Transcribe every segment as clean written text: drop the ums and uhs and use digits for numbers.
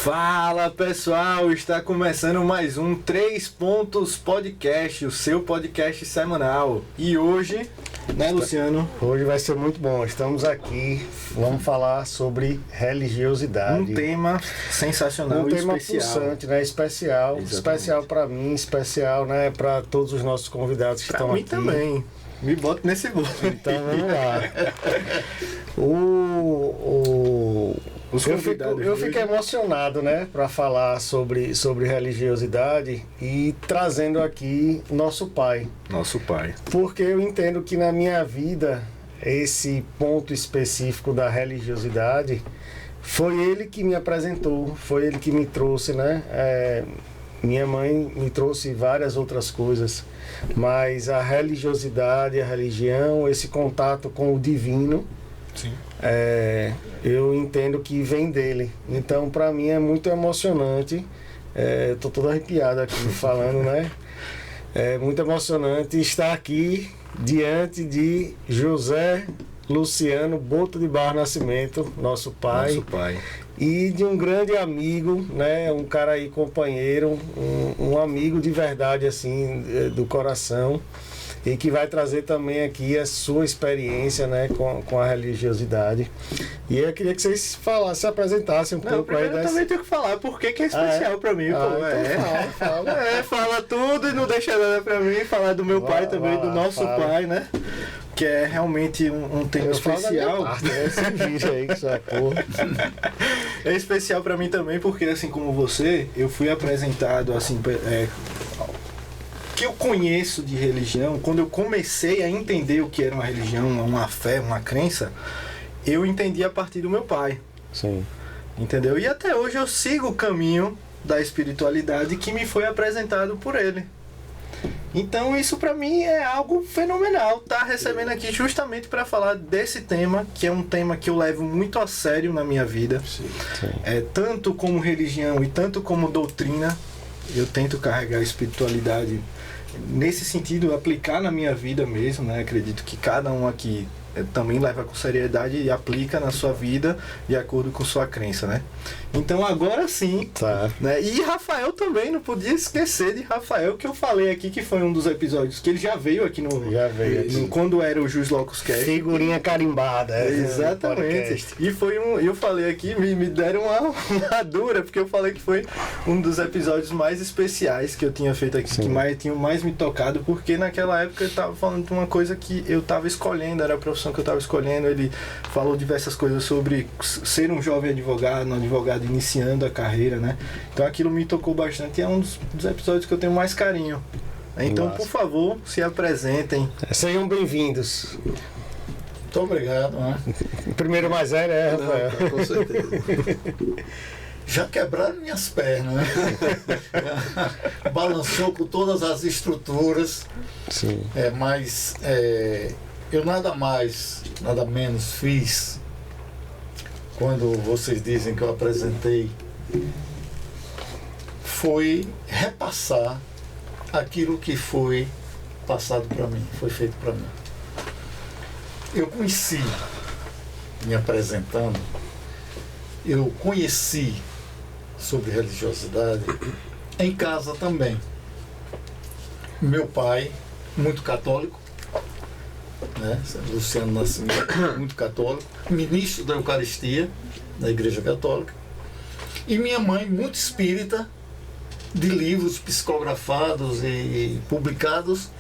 Fala pessoal, está começando mais um 3 Pontos Podcast, o seu podcast semanal. E hoje, né, Luciano? Hoje vai ser muito bom. Estamos aqui, vamos falar sobre religiosidade. Um tema sensacional e especial. Um tema pulsante, né? Especial. Exatamente. Especial Para mim, especial, né? Para todos os nossos convidados que estão aqui. Para mim também. Me bota nesse bolo. Então vamos lá. Eu fico emocionado, né, para falar sobre religiosidade e trazendo aqui nosso pai. Nosso pai. Porque eu entendo que na minha vida, esse ponto específico da religiosidade, foi ele que me apresentou, foi ele que me trouxe, né? Minha mãe me trouxe várias outras coisas, mas a religiosidade, a religião, esse contato com o divino, sim. Eu entendo que vem dele. Então, para mim é muito emocionante. Tô todo arrepiado aqui falando, né? É muito emocionante estar aqui diante de José Luciano Boto de Barros Nascimento, nosso pai. Nosso pai. E de um grande amigo, né? Um cara aí companheiro, um amigo de verdade, assim, do coração. E que vai trazer também aqui a sua experiência, né, com a religiosidade. E eu queria que vocês falassem, se apresentassem pouco aí. Eu também tenho que falar porque que é especial pra mim, pô. Então fala. Fala tudo e não deixa nada pra mim. Falar do meu pai também, do nosso pai, né? Que é realmente um tema especial. Esse vídeo aí, que sua porra. É especial pra mim também porque, assim como você, eu fui apresentado, assim, que eu conheço de religião, quando eu comecei a entender o que era uma religião, uma fé, uma crença, eu entendi a partir do meu pai. Sim. Entendeu? E até hoje eu sigo o caminho da espiritualidade que me foi apresentado por ele. Então isso pra mim é algo fenomenal, tá recebendo aqui justamente para falar desse tema, que é um tema que eu levo muito a sério na minha vida. Sim. Tanto como religião e tanto como doutrina, eu tento carregar a espiritualidade nesse sentido, aplicar na minha vida mesmo, né? Acredito que cada um aqui também leva com seriedade e aplica na sua vida de acordo com sua crença, né? Então agora sim, tá. Né? E Rafael também, não podia esquecer de Rafael, que eu falei aqui que foi um dos episódios que ele já veio aqui quando era o Jus Locus Cast. Figurinha carimbada. Exatamente. E foi eu falei aqui, me deram uma dura, porque eu falei que foi um dos episódios mais especiais que eu tinha feito aqui, sim, que tinha mais me tocado, porque naquela época eu tava falando de uma coisa que eu tava escolhendo, era a profissão que eu tava escolhendo. Ele falou diversas coisas sobre ser um jovem advogado, um advogado iniciando a carreira, né? Então aquilo me tocou bastante e é um dos episódios que eu tenho mais carinho. Então, por favor, se apresentem. Sejam bem-vindos. Muito obrigado, né? Primeiro mais velho, Rafael. Não, com certeza. Já quebraram minhas pernas, né? Balançou com todas as estruturas. Sim. Mas eu nada mais, nada menos fiz quando vocês dizem que eu apresentei, foi repassar aquilo que foi passado para mim, foi feito para mim. Eu conheci, me apresentando, eu conheci sobre religiosidade em casa também. Meu pai, muito católico, né? Luciano Nascimento, muito católico, ministro da Eucaristia da Igreja Católica, e minha mãe, muito espírita, de livros psicografados e publicados,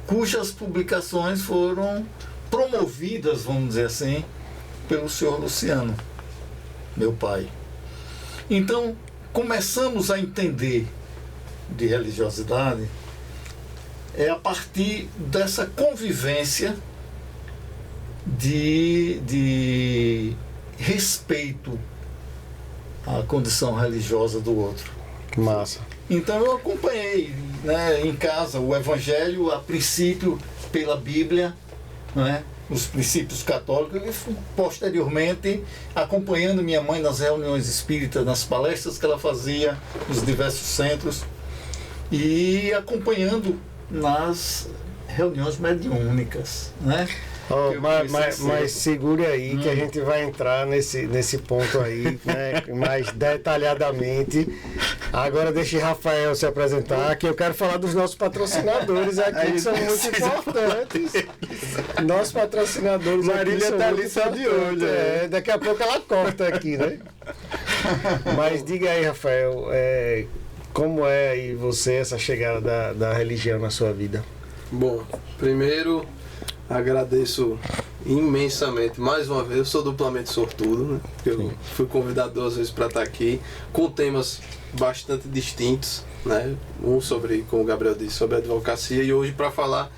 cujas publicações foram promovidas, vamos dizer assim, pelo senhor Luciano, meu pai. Então, começamos a entender de religiosidade a partir dessa convivência de respeito à condição religiosa do outro. Que massa. Então eu acompanhei, né, em casa o Evangelho, a princípio pela Bíblia, né, os princípios católicos, e posteriormente acompanhando minha mãe nas reuniões espíritas, nas palestras que ela fazia nos diversos centros, e acompanhando nas reuniões mediúnicas, né? Oh, que eu mas comecei segure aí que a gente vai entrar nesse ponto aí, né, mais detalhadamente. Agora deixe Rafael se apresentar, que eu quero falar dos nossos patrocinadores aqui, que são muito importantes. Nossos patrocinadores Marília aqui tá ali só de olho. daqui a pouco ela corta aqui, né? Mas diga aí, Rafael, como é aí você, essa chegada da religião na sua vida? Bom, primeiro agradeço imensamente, mais uma vez, eu sou duplamente sortudo, né? Eu fui convidado 2 vezes para estar aqui, com temas bastante distintos, né? Um sobre, como o Gabriel disse, sobre a advocacia, e hoje para falar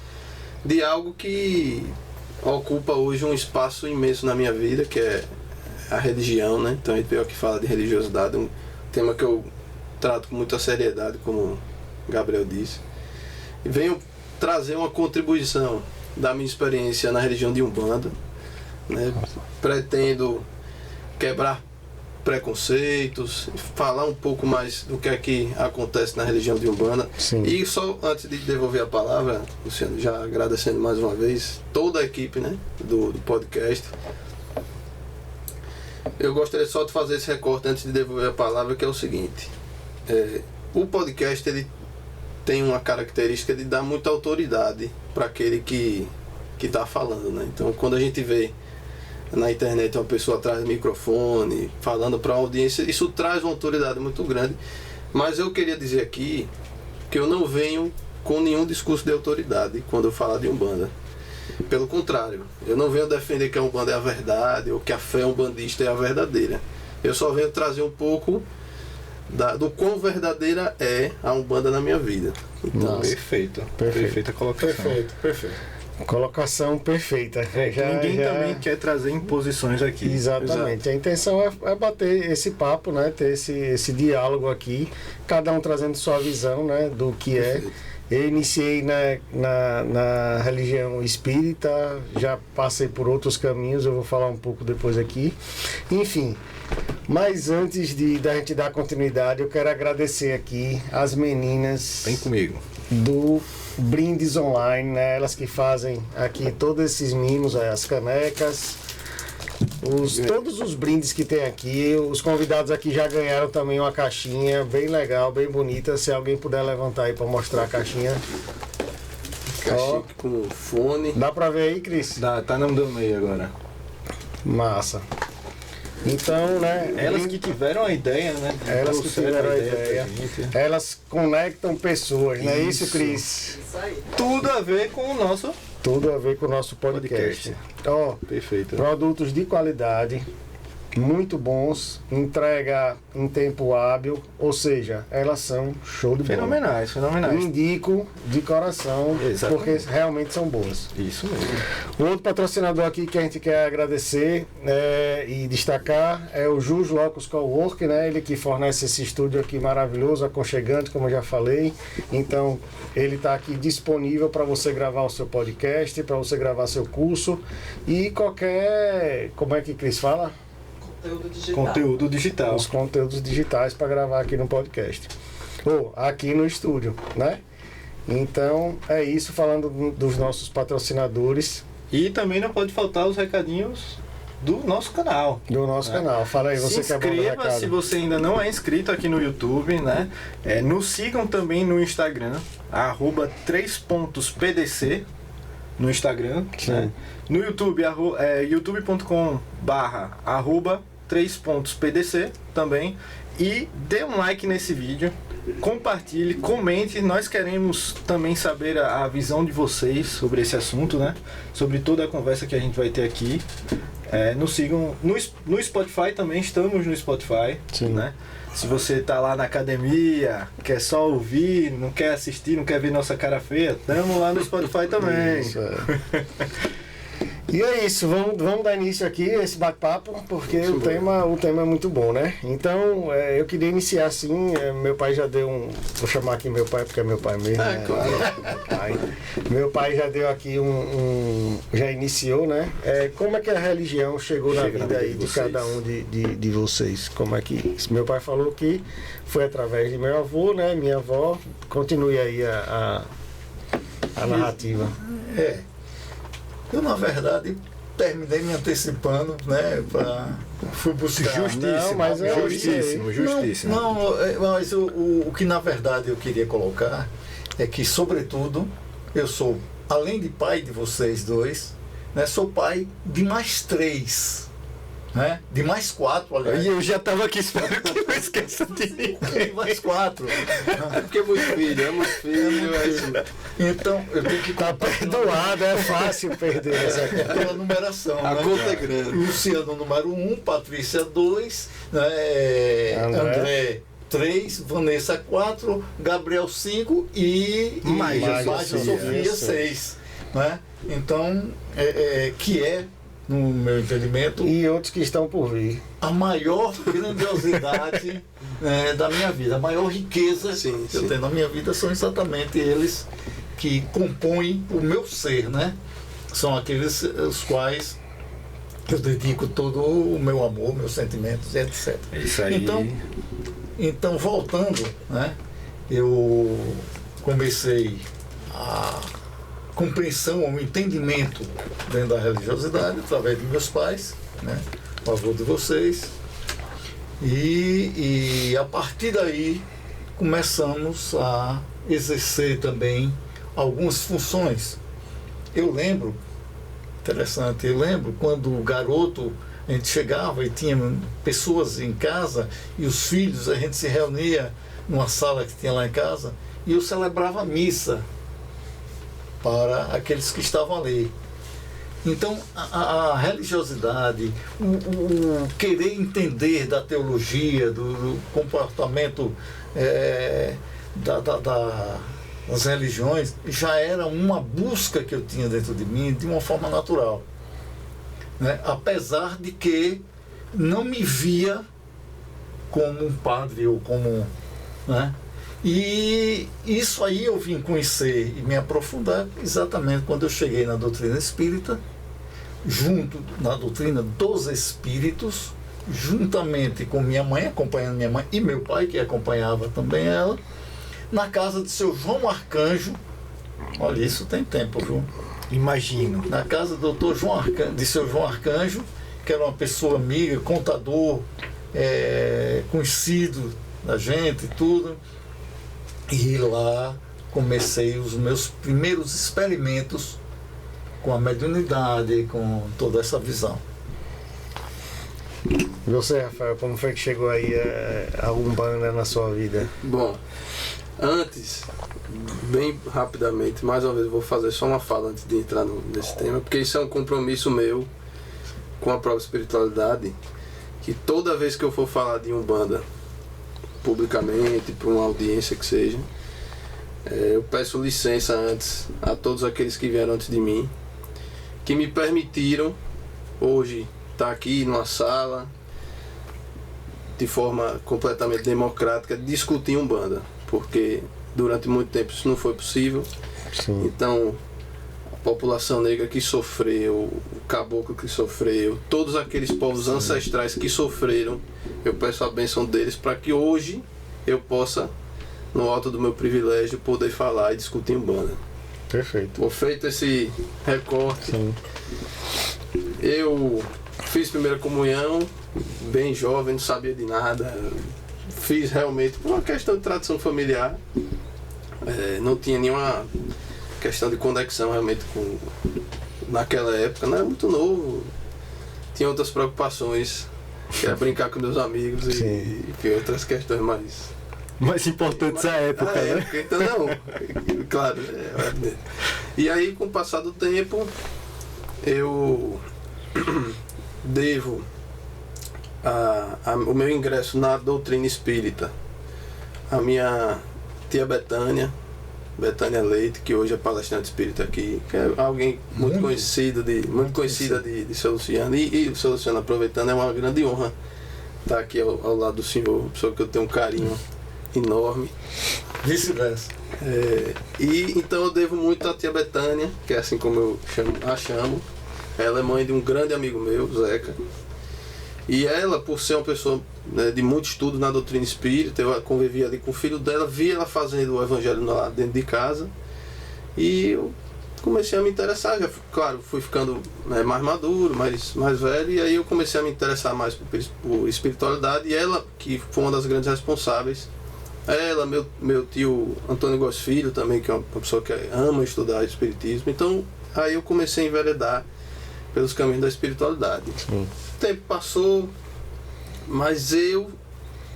de algo que ocupa hoje um espaço imenso na minha vida, que é a religião, né? Então a gente veio aqui falar de religiosidade, um tema que eu trato com muita seriedade, como o Gabriel disse, e venho trazer uma contribuição da minha experiência na religião de Umbanda, né? Pretendo quebrar preconceitos, falar um pouco mais do que é que acontece na religião de Umbanda. Sim. E só antes de devolver a palavra, Luciano, já agradecendo mais uma vez toda a equipe, né, do podcast, eu gostaria só de fazer esse recorte antes de devolver a palavra, que é o seguinte: o podcast ele tem uma característica de dar muita autoridade para aquele que está falando, né? Então, quando a gente vê na internet uma pessoa atrás do microfone falando para a audiência, isso traz uma autoridade muito grande. Mas eu queria dizer aqui que eu não venho com nenhum discurso de autoridade quando eu falar de Umbanda. Pelo contrário, eu não venho defender que a Umbanda é a verdade ou que a fé umbandista é a verdadeira. Eu só venho trazer um pouco do quão verdadeira é a Umbanda na minha vida. Então, Perfeita colocação. Perfeito. Colocação perfeita. Ninguém também quer trazer imposições aqui. Exatamente. Exato. A intenção é bater esse papo, né? Ter esse diálogo aqui, cada um trazendo sua visão, né? Do que é. Eu iniciei na religião espírita, já passei por outros caminhos, eu vou falar um pouco depois aqui. Enfim, mas antes da gente dar continuidade, eu quero agradecer aqui as meninas Vem comigo. do Brindes Online, né? Elas que fazem aqui todos esses mimos, as canecas, todos os brindes que tem aqui. Os convidados aqui já ganharam também uma caixinha bem legal, bem bonita. Se alguém puder levantar aí para mostrar a caixinha. caixinha com fone. Dá pra ver aí, Cris? Tá no meio agora. Massa. Então, né? Elas que tiveram a ideia, né? Elas que tiveram a ideia. Elas conectam pessoas, não é isso, Cris? Isso aí. Tudo a ver com o nosso Tudo a ver com o nosso podcast. Ó, Perfeito. produtos de qualidade, muito bons, entrega em tempo hábil, ou seja, elas são show de bola. Fenomenais. Indico de coração, Exatamente. porque realmente são boas. Isso mesmo. O outro patrocinador aqui que a gente quer agradecer e destacar é o Jus Locus Cowork, né? Ele que fornece esse estúdio aqui maravilhoso, aconchegante, como eu já falei. Então, ele está aqui disponível para você gravar o seu podcast, para você gravar seu curso e qualquer... Como é que Cris fala? Conteúdo digital. Os conteúdos digitais para gravar aqui no podcast. Ou aqui no estúdio, né? Então, é isso, falando dos nossos patrocinadores. E também não pode faltar os recadinhos do nosso canal. Do nosso canal. Fala aí, você Se que é bom do inscreva recado. se você ainda não é inscrito aqui no YouTube, né? Nos sigam também no Instagram, @3.pdc no Instagram. Sim. Né? No YouTube, youtube.com/3.pdc também. E dê um like nesse vídeo, compartilhe, comente. Nós queremos também saber a visão de vocês sobre esse assunto, né? Sobre toda a conversa que a gente vai ter aqui. Nos sigam no Spotify também, estamos no Spotify, Sim. né? Se você tá lá na academia, quer só ouvir, não quer assistir, não quer ver nossa cara feia, estamos lá no Spotify também. Isso, E é isso, vamos dar início aqui a esse bate-papo, porque o tema é muito bom, né? Então, eu queria iniciar assim, meu pai já deu vou chamar aqui meu pai, porque é meu pai mesmo. Claro. Meu pai já deu aqui já iniciou, né? Como é que a religião chegou na vida aí de cada um de vocês? Como é que... Meu pai falou que foi através de meu avô, né? Minha avó. Continue aí a narrativa. Eu, na verdade, terminei me antecipando, né? Fui buscar. Não, mas é Justíssimo. Mas o que na verdade eu queria colocar é que, sobretudo, eu sou, além de pai de vocês dois, né, sou pai de mais 3. Né? De mais 4, aliás. E eu já estava aqui esperando que não esqueça de mim. De mais 4. É porque é muito filho, é isso. Então, eu tenho que Tá perdoado, é fácil perder essa aqui. pela numeração. A né? conta é grande. Luciano, número 1, Patrícia 2, né? André 3, Vanessa 4, Gabriel 5 e Maja Sofia 6. Né? Então, que é, no meu entendimento, E outros que estão por vir. a maior grandiosidade da minha vida, a maior riqueza Sim, que eu sim. tenho na minha vida são exatamente eles que compõem o meu ser, né? São aqueles os quais eu dedico todo o meu amor, meus sentimentos, etc. Isso aí. Então, voltando, né? Eu comecei a compreensão, o entendimento dentro da religiosidade através de meus pais, né? O avô de vocês. E a partir daí começamos a exercer também algumas funções. Eu lembro, interessante, quando garoto a gente chegava e tinha pessoas em casa e os filhos, a gente se reunia numa sala que tinha lá em casa e eu celebrava a missa para aqueles que estavam ali. Então, a religiosidade, o querer entender da teologia, do comportamento das religiões, já era uma busca que eu tinha dentro de mim de uma forma natural. Né? Apesar de que não me via como um padre ou como... Né? E isso aí eu vim conhecer e me aprofundar exatamente quando eu cheguei na doutrina espírita, junto na doutrina dos espíritos, juntamente com minha mãe, acompanhando minha mãe e meu pai, que acompanhava também ela, na casa de seu João Arcanjo. Olha, isso tem tempo, viu? Imagino. Na casa do doutor de seu João Arcanjo, que era uma pessoa amiga, contador, conhecido da gente e tudo. E lá comecei os meus primeiros experimentos com a mediunidade, com toda essa visão. E você, Rafael, como foi que chegou aí a Umbanda na sua vida? Bom, antes, bem rapidamente, mais uma vez eu vou fazer só uma fala antes de entrar nesse tema, porque isso é um compromisso meu com a própria espiritualidade, que toda vez que eu for falar de Umbanda publicamente, para uma audiência que seja, eu peço licença antes a todos aqueles que vieram antes de mim, que me permitiram hoje estar aqui numa sala de forma completamente democrática discutir Umbanda, porque durante muito tempo isso não foi possível. Sim. Então a população negra que sofreu, o caboclo que sofreu, todos aqueles povos ancestrais que sofreram, eu peço a bênção deles para que hoje eu possa, no alto do meu privilégio, poder falar e discutir Umbanda. Perfeito. Bom, feito esse recorte, Sim. eu fiz primeira comunhão, bem jovem, não sabia de nada. Fiz realmente por uma questão de tradição familiar. Não tinha nenhuma questão de conexão realmente com... Naquela época, não era muito novo. Tinha outras preocupações, que era brincar com meus amigos e outras questões Mais importantes à época, né? então não, claro. E aí, com o passar do tempo, eu devo o meu ingresso na doutrina espírita a minha tia Betânia Leite, que hoje é palestrante espírita aqui, que é alguém muito conhecida de seu Luciano. E o seu Luciano, aproveitando, é uma grande honra estar aqui ao lado do senhor, uma pessoa que eu tenho um carinho enorme. Vice-versa. E então eu devo muito à tia Betânia, que é assim como eu a chamo. Ela é mãe de um grande amigo meu, Zeca. E ela, por ser uma pessoa, né, de muito estudo na doutrina espírita, eu convivia ali com o filho dela, via ela fazendo o evangelho lá dentro de casa. E eu comecei a me interessar, já, claro, fui ficando mais maduro, mais velho, e aí eu comecei a me interessar mais por espiritualidade, e ela, que foi uma das grandes responsáveis, ela, meu tio Antônio Góes Filho também, que é uma pessoa que ama estudar espiritismo, então aí eu comecei a enveredar pelos caminhos da espiritualidade. O tempo passou, mas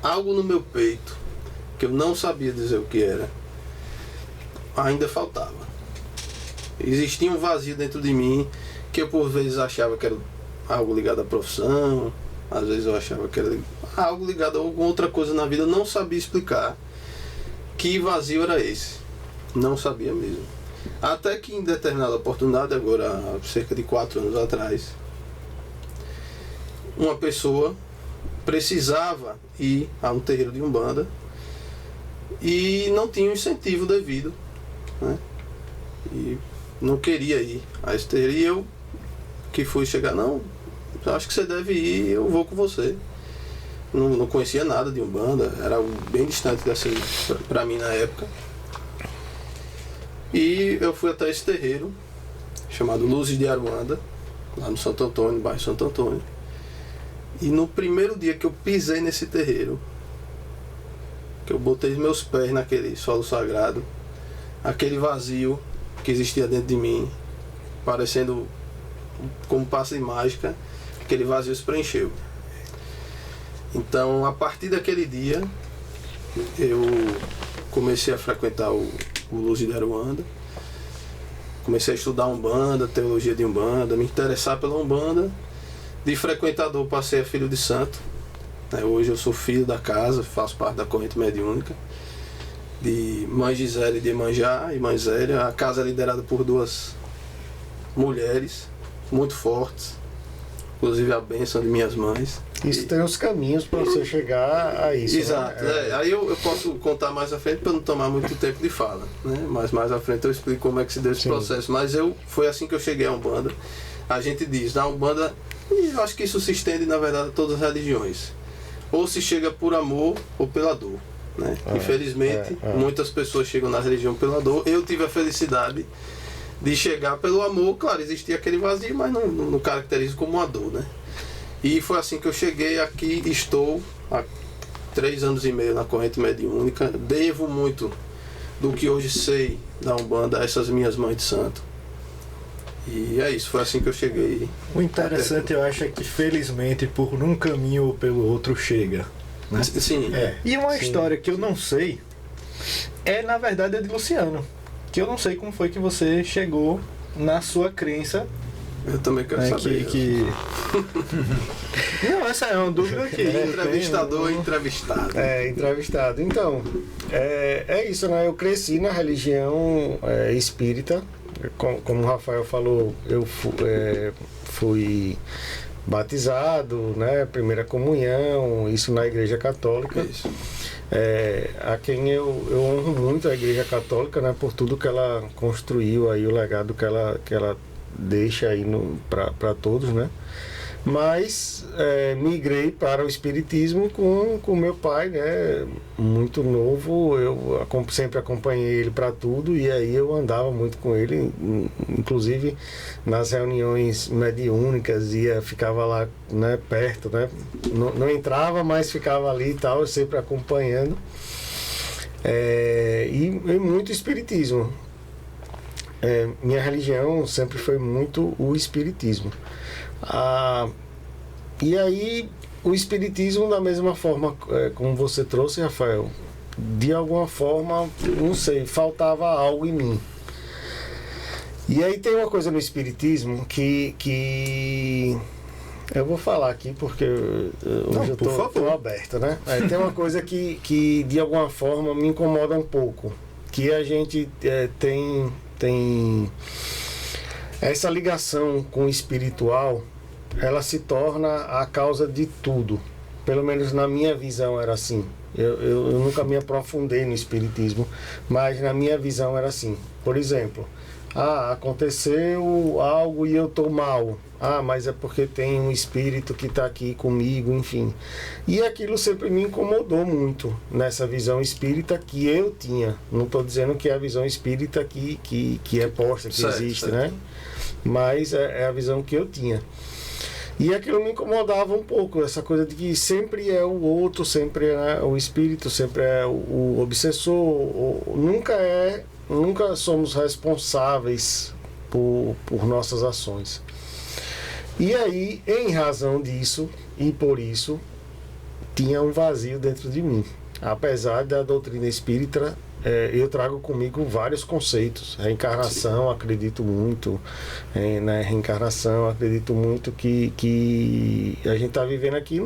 algo no meu peito, que eu não sabia dizer o que era, ainda faltava. Existia um vazio dentro de mim que eu por vezes achava que era algo ligado à profissão, às vezes eu achava que era algo ligado a alguma outra coisa na vida, eu não sabia explicar que vazio era esse, não sabia mesmo. Até que em determinada oportunidade, agora há cerca de 4 anos atrás, uma pessoa precisava ir a um terreiro de Umbanda e não tinha o incentivo devido, né? E não queria ir a esse terreiro, e eu que fui chegar, não, eu acho que você deve ir, eu vou com você. Não conhecia nada de Umbanda, era algo bem distante para mim na época. E eu fui até esse terreiro, chamado Luzes de Aruanda, lá no Santo Antônio, bairro Santo Antônio. E no primeiro dia que eu pisei nesse terreiro, que eu botei meus pés naquele solo sagrado, aquele vazio que existia dentro de mim, parecendo como passe de mágica, aquele vazio se preencheu. Então, a partir daquele dia, eu comecei a frequentar o Luzes de Aruanda, comecei a estudar Umbanda, teologia de Umbanda, me interessar pela Umbanda. De frequentador passei a filho de santo. Hoje eu sou filho da casa, faço parte da corrente mediúnica de Mãe Gisele de Iemanjá e Mãe Zélia. A casa é liderada por 2 mulheres muito fortes, inclusive a bênção de minhas mães. Isso tem uns caminhos para você chegar a isso. Exato, né? Aí eu posso contar mais à frente para não tomar muito tempo de fala, né? Mas mais à frente eu explico como é que se deu esse processo. Mas foi assim que eu cheguei à Umbanda. A gente diz, na Umbanda, e eu acho que isso se estende na verdade a todas as religiões, ou se chega por amor ou pela dor, né? Infelizmente muitas pessoas chegam na religião pela dor. Eu tive a felicidade de chegar pelo amor. Claro, existia aquele vazio, mas não caracterizo como uma dor, né? E foi assim que eu cheguei aqui. Estou há 3 anos e meio na corrente mediúnica. Devo muito do que hoje sei da Umbanda a essas minhas mães de santo. E é isso, foi assim que eu cheguei. O interessante, eu acho, é que felizmente por um caminho ou pelo outro chega, né? Sim. E uma história que eu não sei na verdade é de Luciano, que eu não sei como foi que você chegou na sua crença. Eu também quero saber. Não, essa é uma dúvida que entrevistador entrevistado. Entrevistado. Então, é isso, né? Eu cresci na religião espírita. Como o Rafael falou, eu fui batizado, né? Primeira comunhão, isso na Igreja Católica. Isso. A quem eu honro muito a Igreja Católica, né? Por tudo que ela construiu aí, o legado que ela deixa aí para todos, né? Mas migrei para o espiritismo com meu pai, né? Muito novo, eu sempre acompanhei ele para tudo, e aí eu andava muito com ele, inclusive nas reuniões mediúnicas, ficava lá, né, perto, né? Não entrava, mas ficava ali e tal, sempre acompanhando. E muito espiritismo. Minha religião sempre foi muito o espiritismo. E aí o espiritismo, da mesma forma como você trouxe, Rafael, de alguma forma, não sei, faltava algo em mim. E aí tem uma coisa no espiritismo que eu vou falar aqui porque hoje eu tô aberto, né? Tem uma coisa que de alguma forma me incomoda um pouco, que a gente tem essa ligação com o espiritual, ela se torna a causa de tudo. Pelo menos na minha visão era assim. Eu nunca me aprofundei no espiritismo, mas na minha visão era assim. Por exemplo, Aconteceu algo e eu tô mal. Mas é porque tem um espírito que está aqui comigo, enfim. E aquilo sempre me incomodou muito nessa visão espírita que eu tinha. Não estou dizendo que é a visão espírita que é posta, que existe, né? Mas é a visão que eu tinha. E aquilo me incomodava um pouco, essa coisa de que sempre é o outro, sempre é o espírito, sempre é o obsessor. Nunca somos responsáveis por nossas ações. E aí, em razão disso e por isso, tinha um vazio dentro de mim. Apesar da doutrina espírita, eu trago comigo vários conceitos. Reencarnação, acredito muito. Na reencarnação, acredito muito que a gente está vivendo aqui,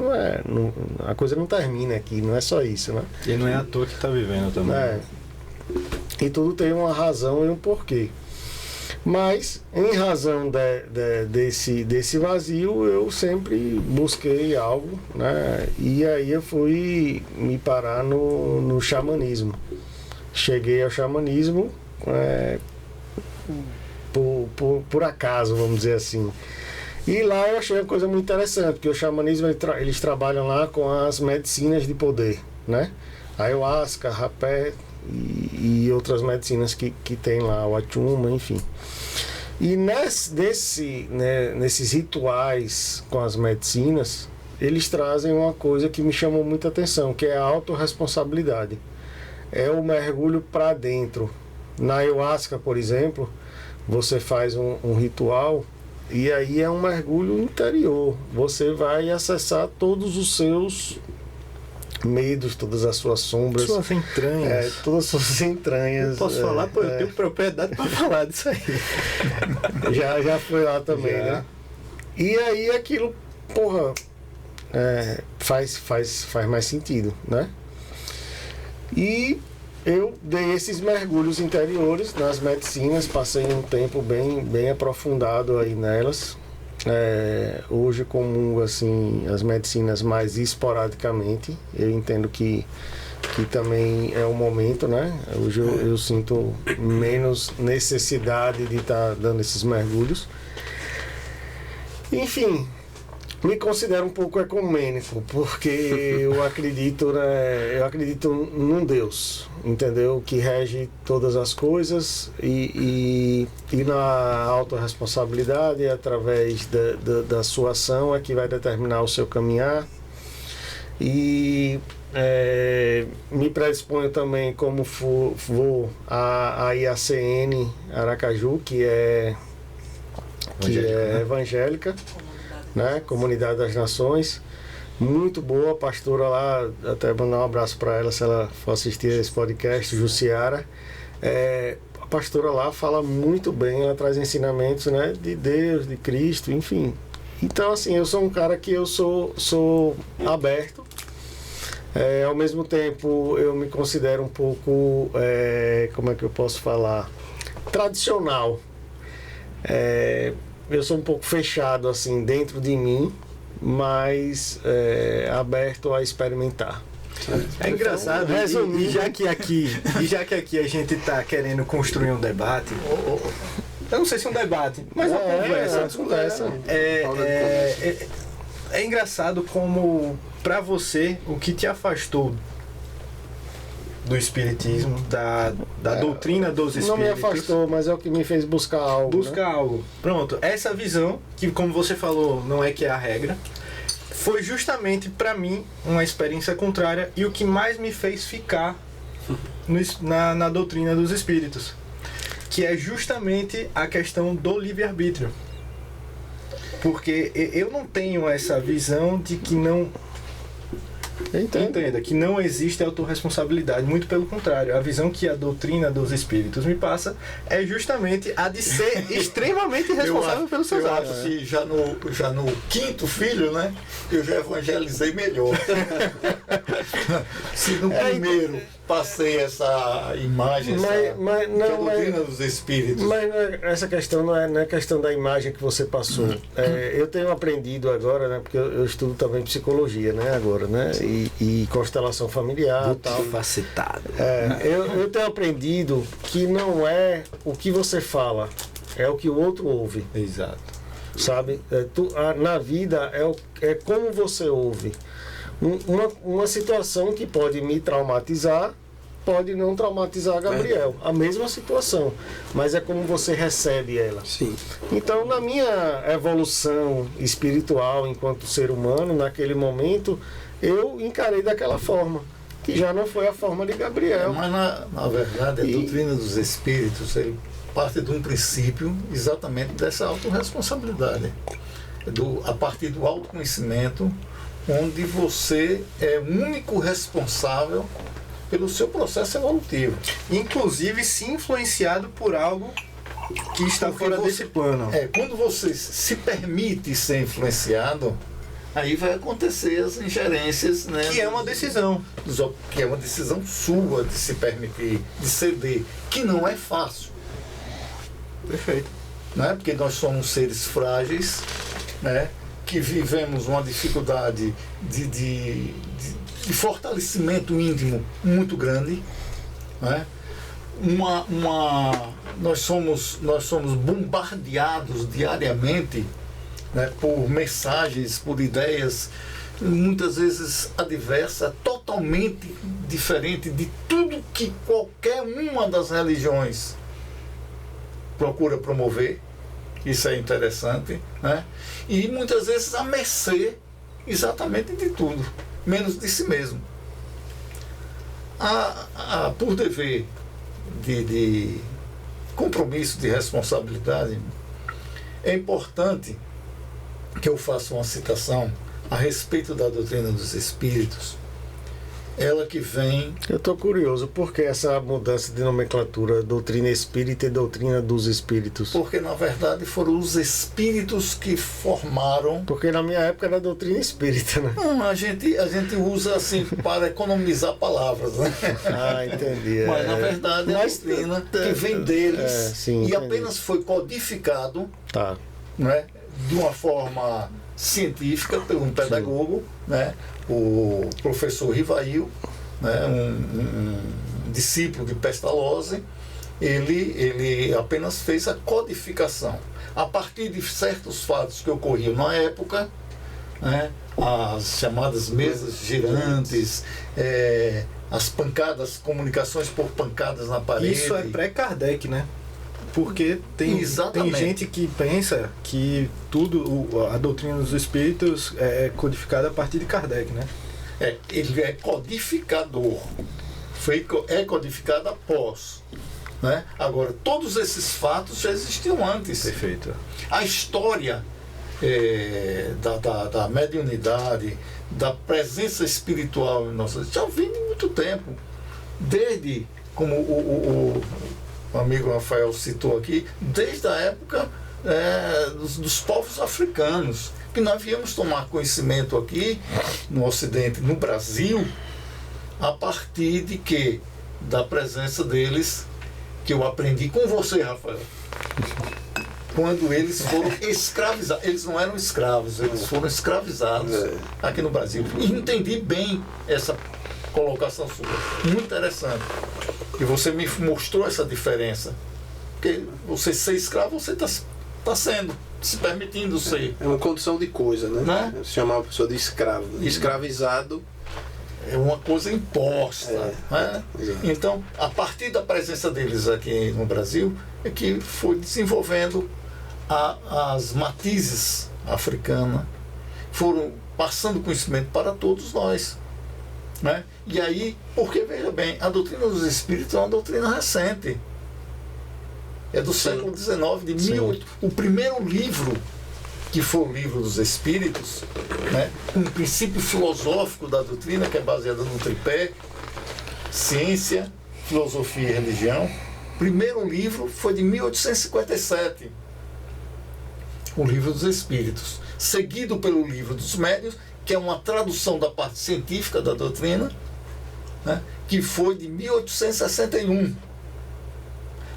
a coisa não termina aqui, não é só isso, né? E não é à toa que está vivendo também. E tudo tem uma razão e um porquê. Mas, em razão desse vazio, eu sempre busquei algo, né? E aí eu fui me parar no xamanismo. Cheguei ao xamanismo por acaso, vamos dizer assim. E lá eu achei uma coisa muito interessante, porque o xamanismo, eles trabalham lá com as medicinas de poder, né? Ayahuasca, rapé e outras medicinas que tem lá, o Achuma, enfim. E nesses rituais com as medicinas, eles trazem uma coisa que me chamou muita atenção, que é a autorresponsabilidade. É o mergulho para dentro. Na Ayahuasca, por exemplo, você faz um ritual e aí é um mergulho interior. Você vai acessar todos os seus medos, todas as suas sombras. Suas entranhas. Todas as suas entranhas. Eu posso falar? Pô, eu tenho propriedade para falar disso aí. Já foi lá também, né? E aí aquilo, faz mais sentido, né? E eu dei esses mergulhos interiores nas medicinas, passei um tempo bem aprofundado aí nelas. Hoje comungo assim as medicinas mais esporadicamente. Eu entendo que também é um momento, né? Hoje eu sinto menos necessidade de estar dando esses mergulhos. Enfim, me considero um pouco ecumênico, porque eu acredito num Deus, entendeu? Que rege todas as coisas e na autorresponsabilidade, através da sua ação, é que vai determinar o seu caminhar. E me predisponho também, como vou a IACN Aracaju, que é evangélica, né? Comunidade das Nações, muito boa, a pastora lá, até mandar um abraço para ela se ela for assistir esse podcast, Jussiara. A pastora lá fala muito bem, ela traz ensinamentos, né, de Deus, de Cristo, enfim. Então, assim, eu sou um cara que eu sou aberto. Ao mesmo tempo, eu me considero um pouco, como é que eu posso falar, tradicional. Eu sou um pouco fechado assim dentro de mim, mas aberto a experimentar. É engraçado, e já que aqui a gente está querendo construir um debate, eu não sei se é um debate, mas uma conversa. É engraçado como, para você, o que te afastou do espiritismo, da doutrina dos espíritos. Não me afastou, mas é o que me fez buscar algo. Algo. Pronto, essa visão, que como você falou, não é que é a regra, foi justamente para mim uma experiência contrária e o que mais me fez ficar na doutrina dos espíritos, que é justamente a questão do livre-arbítrio. Porque eu não tenho essa visão de que não... Entenda, que não existe autorresponsabilidade, muito pelo contrário. A visão que a doutrina dos espíritos me passa é justamente a de ser extremamente responsável pelos seus atos. Eu acho que já no quinto filho, né, eu já evangelizei melhor. Se no primeiro passei essa imagem, essa doutrina dos Espíritos. Mas essa questão não é questão da imagem que você passou. Eu tenho aprendido agora, né, porque eu estudo também psicologia, né, agora, né, e constelação familiar e tal. Facetado. Eu tenho aprendido que não é o que você fala, é o que o outro ouve. Exato. Sabe? Na vida é como você ouve. Uma situação que pode me traumatizar, pode não traumatizar Gabriel. A mesma situação, mas é como você recebe ela. Sim. Então, na minha evolução espiritual enquanto ser humano, naquele momento, eu encarei daquela forma, que já não foi a forma de Gabriel. Mas na verdade, a doutrina dos Espíritos, ele parte de um princípio exatamente dessa autorresponsabilidade. A partir do autoconhecimento, onde você é o único responsável pelo seu processo evolutivo. Inclusive se influenciado por algo que está fora desse plano. Quando você se permite ser influenciado, aí vai acontecer as ingerências, né? Que é uma decisão. Que é uma decisão sua de se permitir, de ceder, que não é fácil. Perfeito. Né? Porque nós somos seres frágeis, né? Que vivemos uma dificuldade de fortalecimento íntimo muito grande. Né? Nós somos bombardeados diariamente, né, por mensagens, por ideias, muitas vezes adversas, totalmente diferente de tudo que qualquer uma das religiões procura promover. Isso é interessante, né? E muitas vezes a mercê exatamente de tudo, menos de si mesmo. Por dever de compromisso, de responsabilidade, é importante que eu faça uma citação a respeito da doutrina dos Espíritos. Ela que vem... Eu estou curioso, por que essa mudança de nomenclatura, doutrina espírita e doutrina dos espíritos? Porque, na verdade, foram os espíritos que formaram... Porque na minha época era doutrina espírita, né? Não, a gente usa assim para economizar palavras, né? Ah, entendi. Mas, na verdade, é a doutrina que vem deles sim, e entendi. apenas foi codificado, Tá. né, de uma forma científica por um pedagogo, né, o professor Rivail, né, um discípulo de Pestalozzi. Ele apenas fez a codificação a partir de certos fatos que ocorriam na época, né, as chamadas mesas girantes, as pancadas, comunicações por pancadas na parede. Isso é pré-Kardec, né? Porque tem gente que pensa que a doutrina dos espíritos é codificada a partir de Kardec, né? Ele é codificador. É codificado após. Né? Agora, todos esses fatos já existiam antes. Perfeito. A história da mediunidade, da presença espiritual em nossas já vem de muito tempo. Desde, como o amigo Rafael citou aqui, desde a época dos povos africanos, que nós viemos tomar conhecimento aqui no Ocidente, no Brasil, a partir de quê? Da presença deles, que eu aprendi com você, Rafael. Quando eles foram escravizados. Eles não eram escravos, eles foram escravizados aqui no Brasil. E entendi bem essa colocação sua. Muito interessante. E você me mostrou essa diferença. Porque você ser escravo, você está se permitindo ser. É uma condição de coisa, né? Né? Se chamar uma pessoa de escravo. Escravizado. É uma coisa imposta. Né? Então, a partir da presença deles aqui no Brasil, é que foi desenvolvendo as matizes africanas, foram passando conhecimento para todos nós. Né? E aí, porque veja bem, a doutrina dos espíritos é uma doutrina recente. É do século XIX, o primeiro livro, que foi o livro dos Espíritos, né, um princípio filosófico da doutrina, que é baseado no tripé, ciência, filosofia e religião. O primeiro livro foi de 1857, o livro dos Espíritos. seguido pelo Livro dos Médiuns, que é uma tradução da parte científica da doutrina, né, que foi de 1861.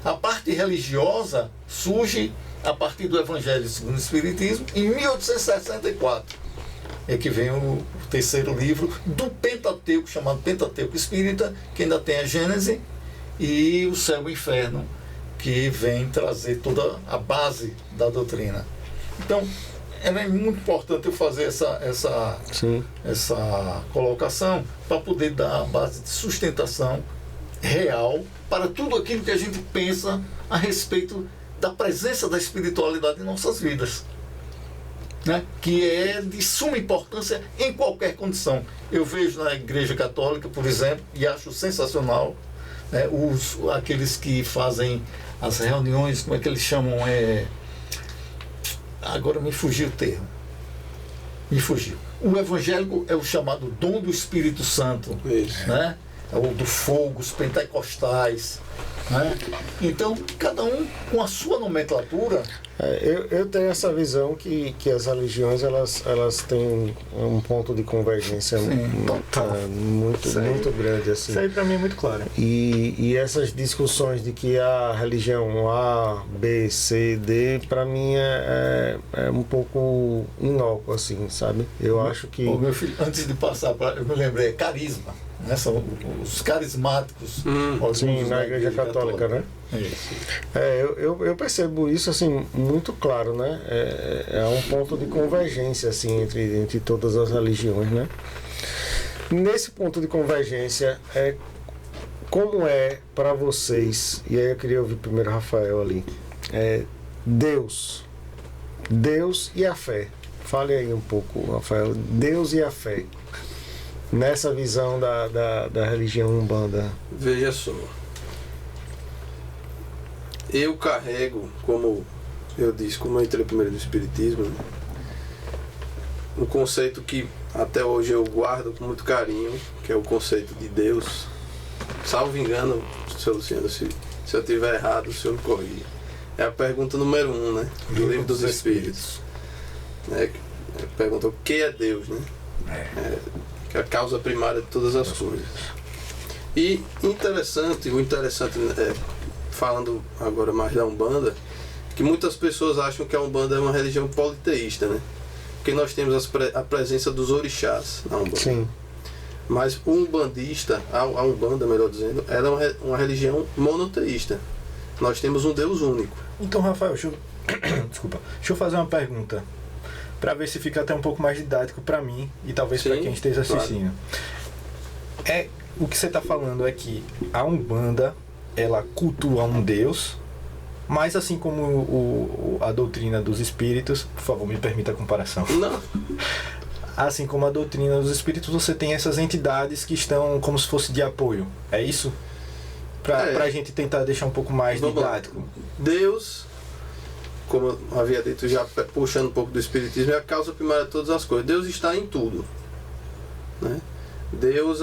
A parte religiosa surge a partir do Evangelho segundo o Espiritismo em 1864. É que vem o terceiro livro do Pentateuco, chamado Pentateuco Espírita, que ainda tem a Gênese, e o Céu e o Inferno, que vem trazer toda a base da doutrina. Então, é muito importante eu fazer essa colocação para poder dar a base de sustentação real para tudo aquilo que a gente pensa a respeito da presença da espiritualidade em nossas vidas, né? Que é de suma importância em qualquer condição. Eu vejo na Igreja Católica, por exemplo, e acho sensacional, né, aqueles que fazem as reuniões, como é que eles chamam? Agora me fugiu o termo. Me fugiu. O evangélico é o chamado dom do Espírito Santo. Isso. Né? É o do fogo, os pentecostais. Né? Então, cada um com a sua nomenclatura. Eu tenho essa visão que as religiões elas têm um ponto de convergência muito grande. Assim. Isso aí para mim é muito claro. E essas discussões de que a religião A, B, C, D, para mim é um pouco inócuo, assim, sabe? Eu acho que... Ô, meu filho, antes de passar, eu me lembrei, carisma. Né? São os carismáticos. Sim, na Igreja Católica, né? Eu percebo isso assim muito claro, né? É um ponto de convergência assim entre todas as religiões, né? Nesse ponto de convergência, como é para vocês, e aí eu queria ouvir primeiro Rafael ali, Deus e a fé. Fale aí um pouco, Rafael, Deus e a fé. Nessa visão da religião Umbanda. Veja só. Eu carrego, como eu disse, como eu entrei primeiro no Espiritismo, né, um conceito que até hoje eu guardo com muito carinho, que é o conceito de Deus. Salvo engano, seu Luciano, se eu estiver errado, o senhor me corrija. É a pergunta número 1, né? Do Livro dos Espíritos. Pergunta o que é Deus, né? Que é a causa primária de todas as coisas. E o interessante falando agora mais da Umbanda, que muitas pessoas acham que a Umbanda é uma religião politeísta, né? Porque nós temos a presença dos orixás na Umbanda. Sim. Mas o umbandista, a Umbanda, melhor dizendo, ela é uma religião monoteísta. Nós temos um Deus único. Então, Rafael, deixa eu fazer uma pergunta, para ver se fica até um pouco mais didático para mim e talvez para quem esteja assistindo. Claro. O que você está falando é que a Umbanda, ela cultua um Deus, mas assim como a doutrina dos espíritos, por favor, me permita a comparação. Não. Assim como a doutrina dos espíritos, você tem essas entidades que estão como se fosse de apoio. É isso? Para a gente tentar deixar um pouco mais didático. Deus, como eu havia dito, já puxando um pouco do espiritismo, é a causa primária de todas as coisas. Deus está em tudo, né? Deus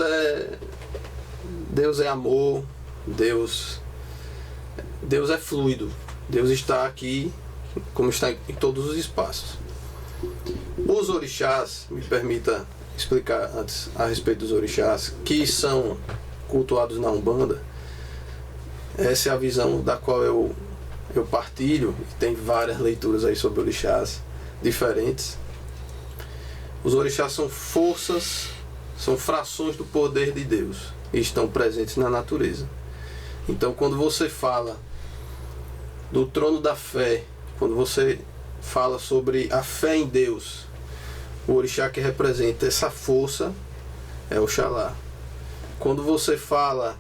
é amor, Deus é fluido. Deus está aqui, como está em todos os espaços. Os orixás, me permita explicar antes a respeito dos orixás, que são cultuados na Umbanda. Essa é a visão da qual eu partilho, e tem várias leituras aí sobre orixás diferentes. Os orixás são forças, são frações do poder de Deus e estão presentes na natureza. Então, quando você fala do trono da fé, quando você fala sobre a fé em Deus, o orixá que representa essa força é Oxalá. Quando você fala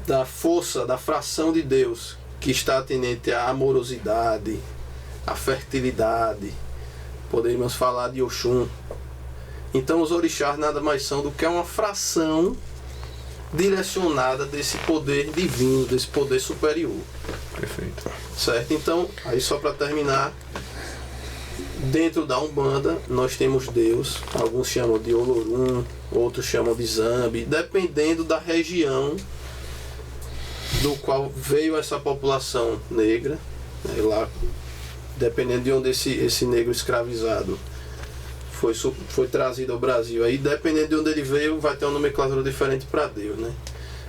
da força, da fração de Deus, que está atendente à amorosidade, à fertilidade, poderíamos falar de Oxum. Então os orixás nada mais são do que uma fração direcionada desse poder divino, desse poder superior. Perfeito. Certo? Então, aí só para terminar, dentro da Umbanda nós temos Deus, alguns chamam de Olorum, outros chamam de Zambi, dependendo da região do qual veio essa população negra, né, lá dependendo de onde esse negro escravizado foi trazido ao Brasil, aí dependendo de onde ele veio, vai ter uma nomenclatura diferente para Deus, né?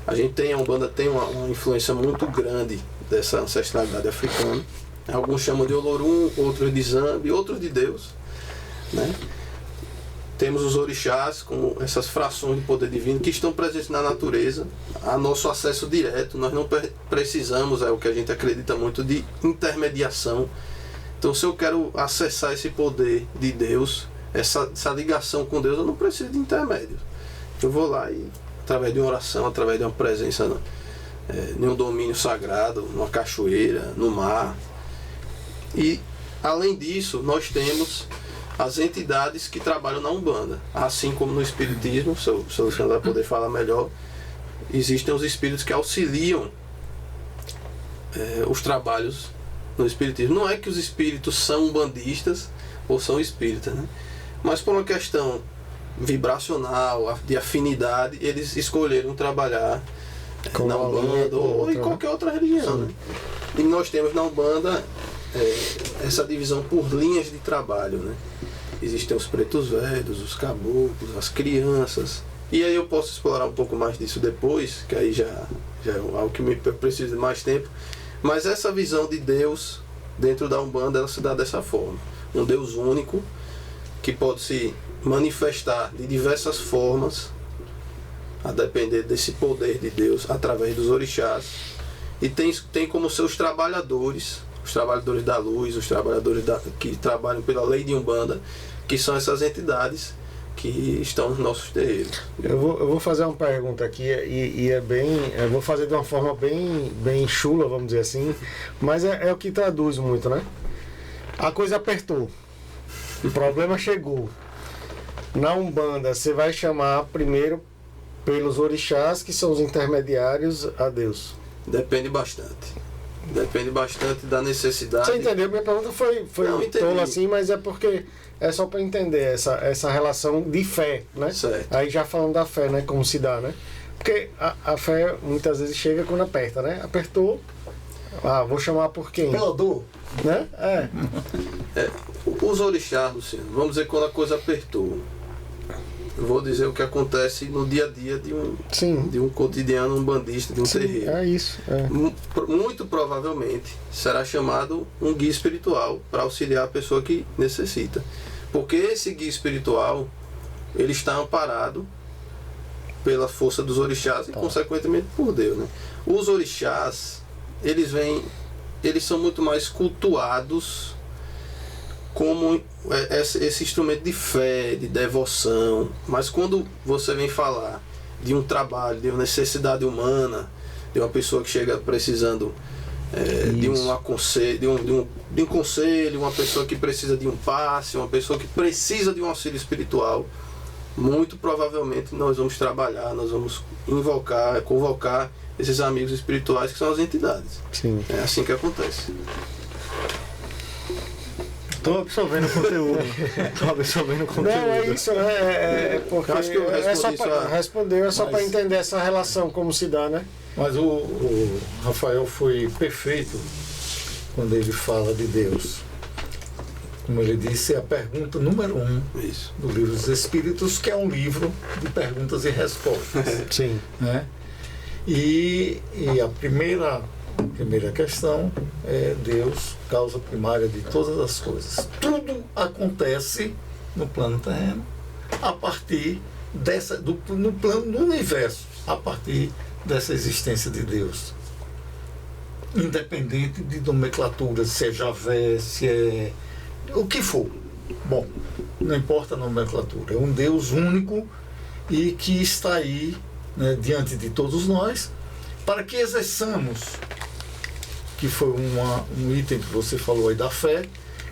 A Umbanda tem uma influência muito grande dessa ancestralidade africana. Alguns chamam de Olorum, outros de Zambi, outros de Deus, né? Temos os orixás, como essas frações de poder divino que estão presentes na natureza, a nosso acesso direto. Nós não precisamos, é o que a gente acredita muito, de intermediação. Então, se eu quero acessar esse poder de Deus, essa ligação com Deus, eu não preciso de intermédios. Eu vou lá e, através de uma oração, através de uma presença em um domínio sagrado, numa cachoeira, no mar. E, além disso, nós temos as entidades que trabalham na Umbanda. Assim como no Espiritismo, se o Luciano vai poder falar melhor, existem os espíritos que auxiliam os trabalhos no Espiritismo. Não é que os espíritos são umbandistas ou são espíritas, né? Mas por uma questão vibracional, de afinidade, eles escolheram trabalhar na Umbanda ou em qualquer outra religião, né? E nós temos na Umbanda essa divisão por linhas de trabalho, né? Existem os pretos velhos, os caboclos, as crianças. E aí eu posso explorar um pouco mais disso depois, que aí já é algo que eu preciso de mais tempo. Mas essa visão de Deus dentro da Umbanda, ela se dá dessa forma. Um Deus único, que pode se manifestar de diversas formas, a depender desse poder de Deus, através dos orixás. E tem como seus trabalhadores, os trabalhadores da luz, os trabalhadores que trabalham pela lei de Umbanda, que são essas entidades que estão nos nossos terreiros. Eu vou fazer uma pergunta aqui e eu vou fazer de uma forma bem chula, vamos dizer assim, mas é o que traduz muito, né? A coisa apertou, o problema chegou. Na Umbanda você vai chamar primeiro pelos orixás, que são os intermediários a Deus. Depende bastante. Depende bastante da necessidade. Você entendeu? Minha pergunta foi tola assim, mas é porque é só para entender essa relação de fé, né? Certo. Aí já falando da fé, né? Como se dá, né? Porque a fé muitas vezes chega quando aperta, né? Apertou, vou chamar por quem? Pela dor. Né? Os orixás, Luciano, vamos dizer quando a coisa apertou. Eu vou dizer o que acontece no dia a dia de um cotidiano umbandista, de um terreiro. É isso. Muito provavelmente será chamado um guia espiritual para auxiliar a pessoa que necessita. Porque esse guia espiritual, ele está amparado pela força dos orixás e, consequentemente, por Deus, né? Os orixás, eles são muito mais cultuados como esse instrumento de fé, de devoção. Mas quando você vem falar de um trabalho, de uma necessidade humana, de uma pessoa que chega precisando de um conselho, uma pessoa que precisa de um passe, uma pessoa que precisa de um auxílio espiritual, muito provavelmente nós vamos trabalhar, nós vamos convocar esses amigos espirituais que são as entidades. Sim. É assim que acontece. Estou absorvendo o conteúdo. Não, é isso, né? É porque acho que eu respondeu, é só para entender essa relação, como se dá, né? Mas o Rafael foi perfeito quando ele fala de Deus. Como ele disse, é a pergunta número 1 do Livro dos Espíritos, que é um livro de perguntas e respostas. Sim. Né? E a primeira questão é Deus, causa primária de todas as coisas. Tudo acontece no plano terreno a partir no plano do universo, a partir dessa existência de Deus. Independente de nomenclatura, se é Javé, se é o que for. Bom, não importa a nomenclatura. É um Deus único e que está aí, né, diante de todos nós, para que exerçamos, que foi um item que você falou aí da fé,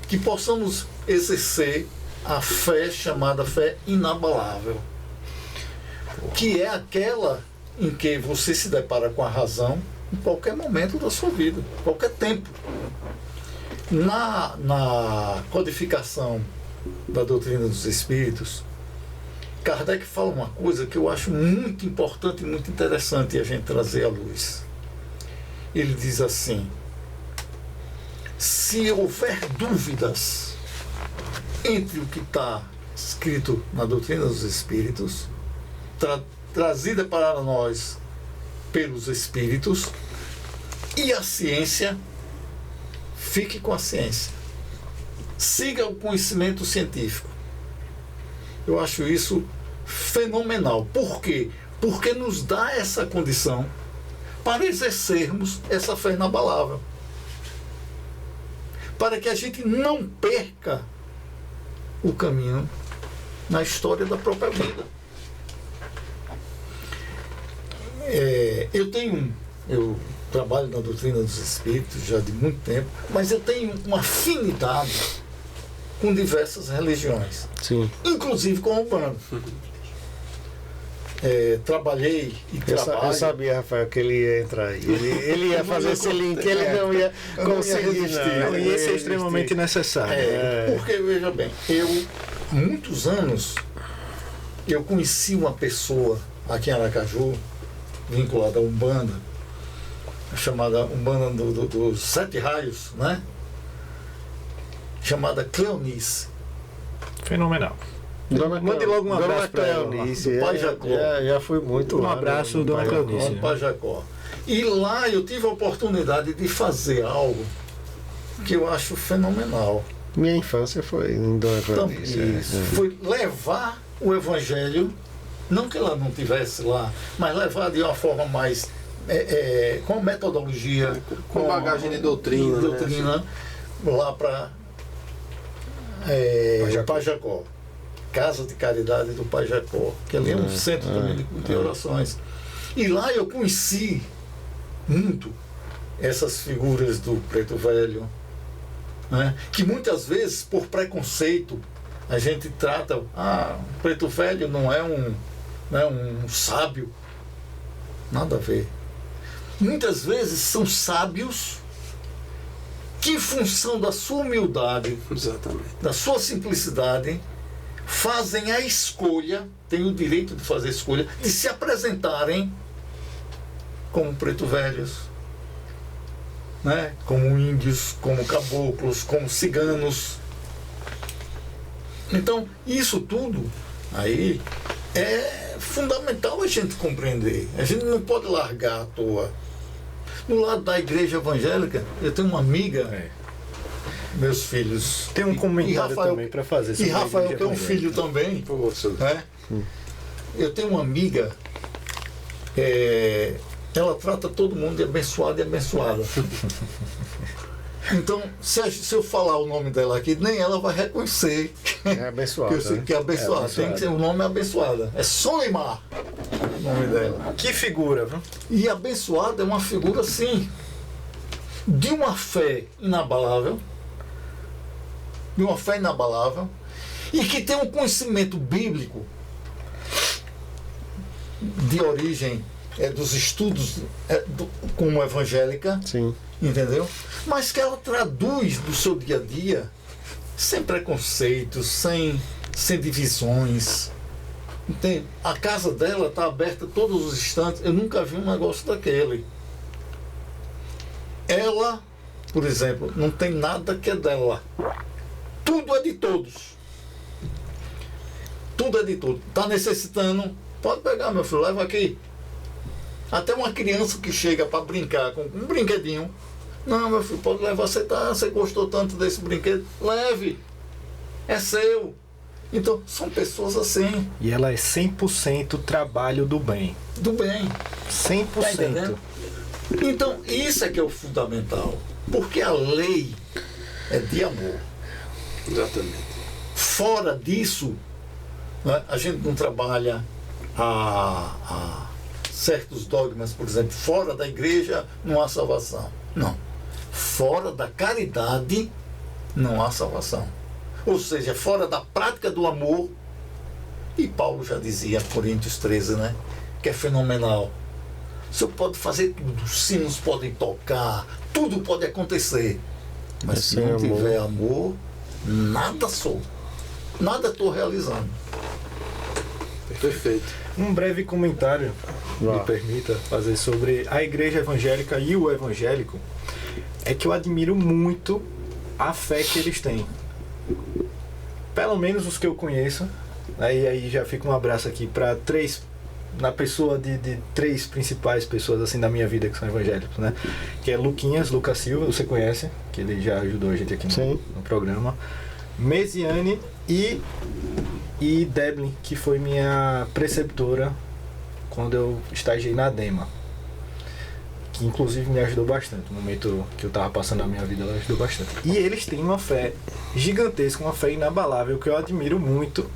que possamos exercer a fé chamada fé inabalável, que é aquela em que você se depara com a razão em qualquer momento da sua vida, qualquer tempo. Na codificação da doutrina dos Espíritos, Kardec fala uma coisa que eu acho muito importante e muito interessante a gente trazer à luz. Ele diz assim: se houver dúvidas entre o que está escrito na doutrina dos Espíritos, trazida para nós pelos Espíritos, e a ciência, fique com a ciência. Siga o conhecimento científico. Eu acho isso fenomenal. Por quê? Porque nos dá essa condição para exercermos essa fé inabalável. Para que a gente não perca o caminho na história da própria vida. Eu trabalho na doutrina dos Espíritos já de muito tempo, mas eu tenho uma afinidade com diversas religiões. Sim. Inclusive com o Umbanda. Trabalhei e trabalho. Eu sabia, Rafael, que ele ia entrar aí. Ele ia fazer esse link, ele não ia conseguir resistir. Não, e esse é extremamente necessário. Porque, veja bem, muitos anos, eu conheci uma pessoa aqui em Aracaju, vinculada a Umbanda, chamada Umbanda dos Sete Raios, né? Chamada Cleonice. Fenomenal. Mande logo um abraço para ela. Do Pai Jacó. Já fui muito Um lá. abraço, dona Cleonice. Do Pai Jacó. E lá eu tive a oportunidade de fazer algo que eu acho fenomenal. Minha infância foi em Dona Cleonice. Foi levar o Evangelho, não que ela não tivesse lá, mas levar de uma forma mais com metodologia, Com bagagem de doutrina, né? Lá para Pai Jacó. Casa de Caridade do Pai Jacó, que ali é um centro também de orações. E lá eu conheci muito essas figuras do Preto Velho, né? Que muitas vezes, por preconceito, a gente trata, o Preto Velho não é um sábio. Nada a ver. Muitas vezes são sábios que, em função da sua humildade, Exatamente. da sua simplicidade, fazem a escolha, têm o direito de fazer a escolha, de se apresentarem como preto velhos, né? Como índios, como caboclos, como ciganos. Então, isso tudo aí é fundamental a gente compreender. A gente não pode largar à toa. No lado da igreja evangélica, eu tenho uma amiga, meus filhos. Tem um comentário Rafael, também para fazer. E Rafael tem um filho também. Né? Eu tenho uma amiga, ela trata todo mundo de abençoado e abençoada. Então, se eu falar o nome dela aqui, nem ela vai reconhecer É abençoada. que eu sei que é abençoada. Tem que ser, o nome é abençoada. É Solimar o nome dela. Que figura, viu? E abençoada é uma figura, assim, de uma fé inabalável. De uma fé inabalável. E que tem um conhecimento bíblico de origem dos estudos como evangélica. Sim. Entendeu? Mas que ela traduz do seu dia a dia sem preconceitos, sem divisões. Entende? A casa dela está aberta todos os instantes. Eu nunca vi um negócio daquele. Ela, por exemplo, não tem nada que é dela. Tudo é de todos. Tudo é de todos. Está necessitando? Pode pegar, meu filho, leva aqui. Até uma criança que chega para brincar com um brinquedinho. Não, meu filho, pode levar. Você gostou tanto desse brinquedo? Leve. É seu. Então, são pessoas assim. E ela é 100% trabalho do bem. Do bem. 100%. Tá entendendo? Então, isso é que é o fundamental. Porque a lei é de amor. Exatamente. Fora disso, né, a gente não trabalha a certos dogmas, por exemplo, fora da igreja não há salvação. Não. Fora da caridade não há salvação. Ou seja, fora da prática do amor, e Paulo já dizia, Coríntios 13, né? Que é fenomenal. O senhor pode fazer tudo, os sinos podem tocar, tudo pode acontecer. Mas se não tiver amor, nada sou. Nada estou realizando. Perfeito. Um breve comentário, me permita fazer sobre a igreja evangélica e o evangélico, é que eu admiro muito a fé que eles têm. Pelo menos os que eu conheço, né? E aí já fica um abraço aqui para na pessoa de 3 principais pessoas assim da minha vida que são evangélicos, né? Que é Lucas Silva, você conhece, que ele já ajudou a gente aqui no programa. Mesiane e Deblin, que foi minha preceptora quando eu estagiei na Dema, que inclusive me ajudou bastante no momento que eu tava passando na minha vida, ela ajudou bastante. E eles têm uma fé gigantesca, uma fé inabalável, que eu admiro muito.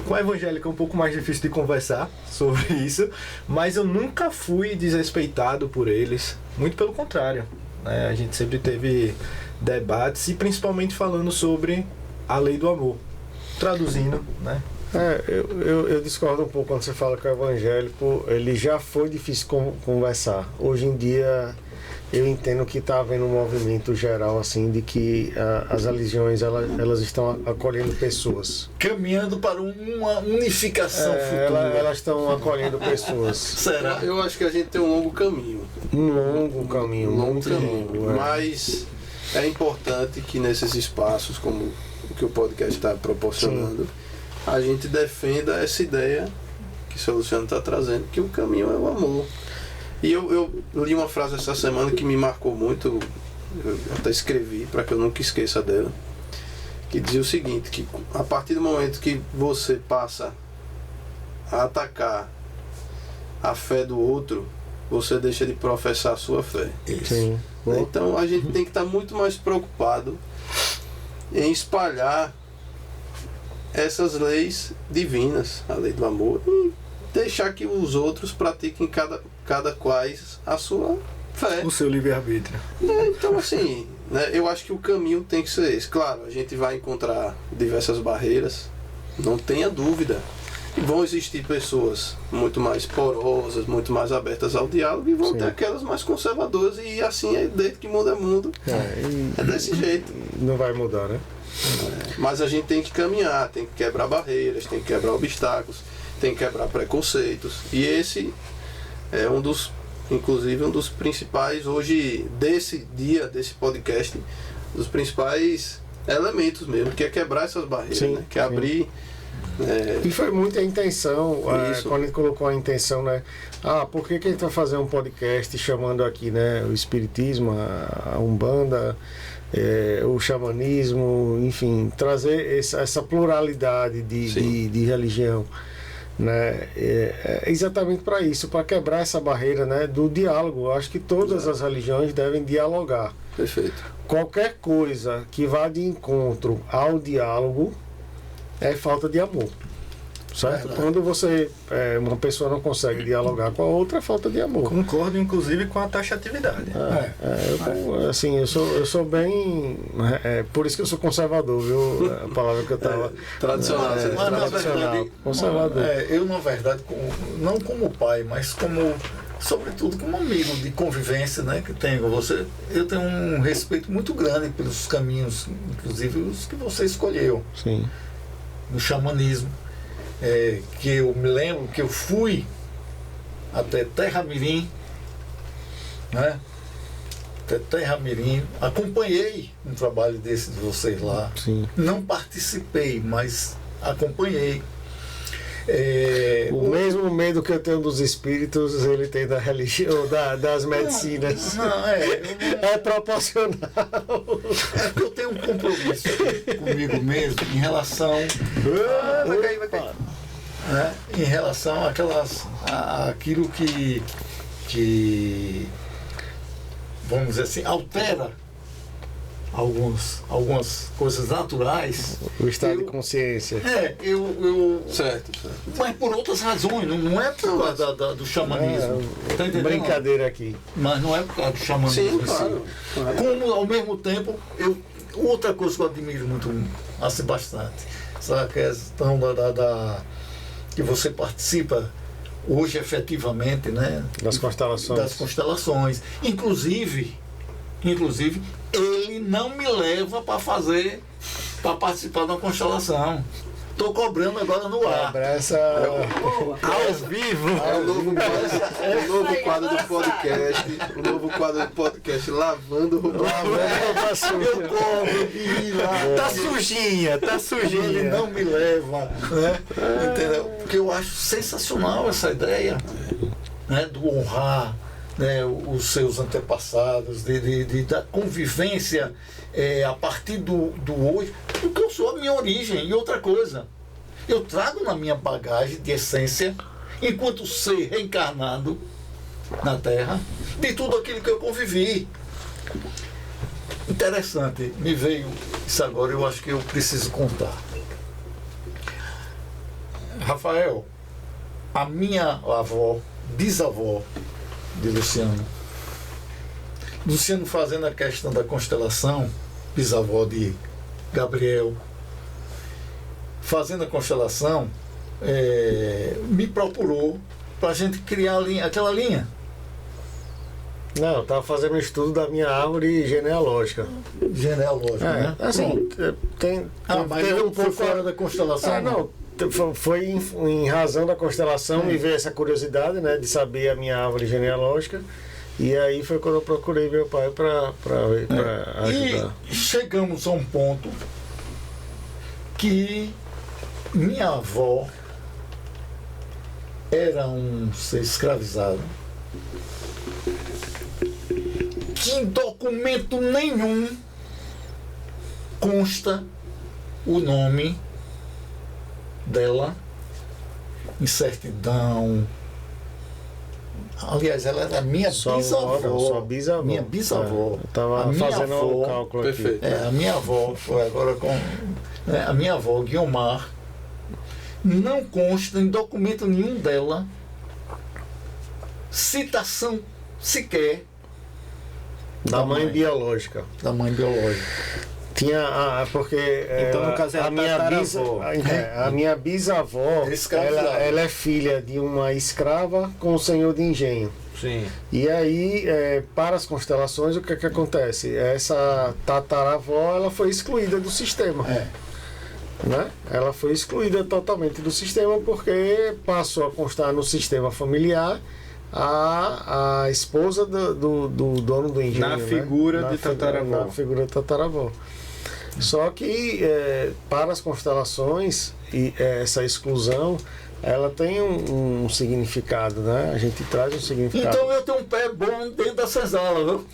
Com a evangélica é um pouco mais difícil de conversar sobre isso, mas eu nunca fui desrespeitado por eles, muito pelo contrário, né? A gente sempre teve debates e principalmente falando sobre a lei do amor, traduzindo, né? Eu discordo um pouco quando você fala que o evangélico ele já foi difícil conversar. Hoje em dia eu entendo que está havendo um movimento geral assim de que as religiões elas estão acolhendo pessoas, caminhando para uma unificação futura. Elas estão acolhendo pessoas. Será? Eu acho que a gente tem um longo caminho. Mas é importante que nesses espaços como o que o podcast está proporcionando, a gente defenda essa ideia que o seu Luciano está trazendo, que o caminho é o amor. E eu li uma frase essa semana que me marcou muito, eu até escrevi para que eu nunca esqueça dela, que dizia o seguinte, que a partir do momento que você passa a atacar a fé do outro, você deixa de professar a sua fé. Sim. Então a gente tem que estar muito mais preocupado em espalhar essas leis divinas, a lei do amor, e deixar que os outros pratiquem cada quais a sua fé. O seu livre-arbítrio. Então assim, né, eu acho que o caminho tem que ser esse. Claro, a gente vai encontrar diversas barreiras, não tenha dúvida. E vão existir pessoas muito mais porosas, muito mais abertas ao diálogo, e vão ter aquelas mais conservadoras, e assim é desde que muda o mundo. É desse jeito. Não vai mudar, né? Mas a gente tem que caminhar, tem que quebrar barreiras, tem que quebrar obstáculos, tem que quebrar preconceitos. E esse é inclusive um dos principais, hoje, desse podcast, dos principais elementos mesmo, que é quebrar essas barreiras, né? Que é abrir. E foi muita intenção, quando a gente colocou a intenção, né? Por que a gente vai fazer um podcast chamando aqui, né, o espiritismo, a umbanda, o xamanismo, enfim, trazer essa pluralidade de religião, né? É exatamente para isso, para quebrar essa barreira, né, do diálogo. Eu acho que todas as religiões devem dialogar. Perfeito. Qualquer coisa que vá de encontro ao diálogo é falta de amor, certo? Quando uma pessoa não consegue dialogar com a outra, é falta de amor. Concordo, inclusive, com a taxatividade. Eu sou bem... por isso que eu sou conservador, viu? A palavra que eu estava... Tradicional. Conservador. Eu, na verdade, não como pai, mas sobretudo como amigo de convivência, né, que tenho com você, eu tenho um respeito muito grande pelos caminhos, inclusive os que você escolheu. Sim. No xamanismo, que eu me lembro que eu fui até Terra Mirim, né? Até Terra Mirim, acompanhei um trabalho desse de vocês lá. Sim. Não participei, mas acompanhei. O mesmo medo que eu tenho dos espíritos, ele tem da religião, das medicinas. É proporcional. É porque eu tenho um compromisso comigo mesmo em relação. Vai cair. Né? Em relação àquilo que, vamos dizer assim, altera algumas coisas naturais. O estado de consciência. Certo. Mas por outras razões, não é por causa do xamanismo. Tá entendendo? Brincadeira aqui. Mas não é por causa do xamanismo. Sim, claro. Como, ao mesmo tempo, outra coisa que eu admiro muito, assim, bastante, essa questão que você participa hoje efetivamente, né? Das constelações. Inclusive, ele não me leva para participar de uma constelação. Tô cobrando agora no ar. Abraça Ao vivo! É o novo quadro do podcast. O novo quadro do podcast, Lavando Roupa. Eu cobro, vi lá. Tá sujinha, tá Ele sujinha. não me leva, né? Entendeu? Porque eu acho sensacional essa ideia, né? Do honrar, né? Os seus antepassados, da convivência a partir do hoje, porque eu sou a minha origem. E outra coisa, eu trago na minha bagagem de essência, enquanto ser reencarnado na Terra, de tudo aquilo que eu convivi. Interessante, me veio isso agora, eu acho que eu preciso contar. Rafael, a minha avó, bisavó de Luciano fazendo a questão da constelação, bisavó de Gabriel, fazendo a constelação, me procurou para a gente criar aquela linha. Não, eu estava fazendo um estudo da minha árvore genealógica. Genealógica, né? Assim, Mas teve não foi fora da constelação? não. Foi em razão da constelação me veio essa curiosidade, né, de saber a minha árvore genealógica. E aí foi quando eu procurei meu pai para ajudar. E chegamos a um ponto que minha avó era um ser escravizado, que em documento nenhum consta o nome dela em certidão. Aliás, ela era minha bisavó. Sua bisavó. Minha bisavó. Eu estava fazendo um cálculo aqui. Perfeito. A minha avó, foi agora com. A minha avó, Guiomar, não consta em documento nenhum dela citação sequer Da mãe biológica. da mãe biológica. Tinha porque Então, no caso, é a tataravó. a minha bisavó, Escravizada. ela é filha de uma escrava com o senhor de engenho. Sim. E aí, para as constelações, o que acontece? Essa tataravó, ela foi excluída do sistema. Né? Ela foi excluída totalmente do sistema porque passou a constar no sistema familiar a esposa do dono do engenho. Na figura de tataravó. Na figura de tataravó. Só que para as constelações, essa exclusão, ela tem um significado, né? A gente traz um significado. Então eu tenho um pé bom dentro da senzala, viu?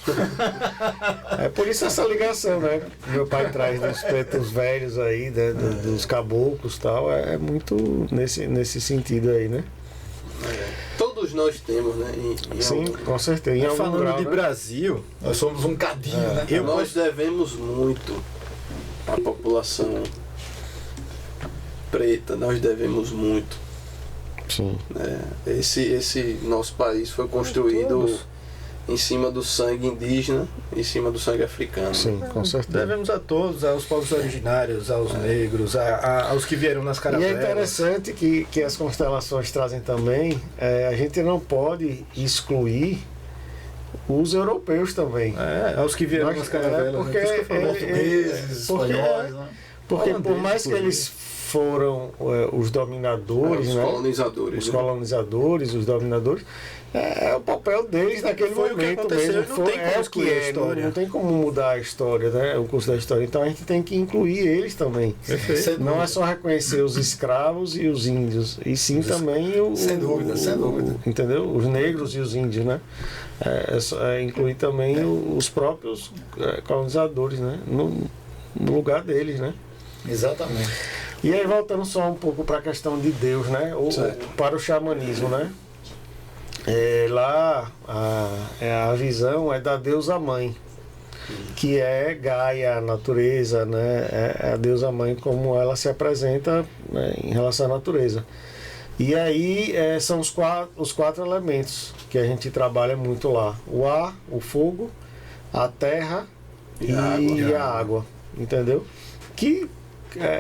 É por isso essa ligação, né? Meu pai traz dos pretos velhos aí, né? Dos caboclos e tal, é muito nesse sentido aí, né? Todos nós temos, né? Sim, com certeza. Em algum Falando grau, de né? Brasil, Nós somos um cadinho, né? Nós devemos muito à população preta, nós devemos muito. Sim. Né? Esse nosso país foi construído em cima do sangue indígena, em cima do sangue africano. Sim, com certeza. devemos a todos, aos povos originários, aos negros, aos que vieram nas E é caravelas. interessante que as constelações trazem também, a gente não pode excluir os europeus também. Aos que vieram Nós- nas caravelas. porque né? Por isso que eu falo. Portugueses, porque- espanhóis, né? Porque por holandês, mais que eles foram os dominadores, Os né? colonizadores. Os né? colonizadores, os dominadores, é o papel deles naquele Foi o que momento aconteceu, mesmo. não Foi, tem como é o que excluir a é, história. não tem como mudar a história, né? O curso da história. Então a gente tem que incluir eles também. Sem Não é só reconhecer os escravos e os índios, e sim também Sem dúvida, sem dúvida. entendeu? Os negros e os índios, né? Incluir também os próprios colonizadores, né? No lugar deles, né? Exatamente. E aí voltando só um pouco para a questão de Deus, né? Para o xamanismo, né? Lá a visão é da deusa mãe, que é Gaia, a natureza, né? É a deusa mãe como ela se apresenta, né, em relação à natureza. E aí são os quatro elementos que a gente trabalha muito lá: o ar, o fogo, a terra e a água, entendeu? Que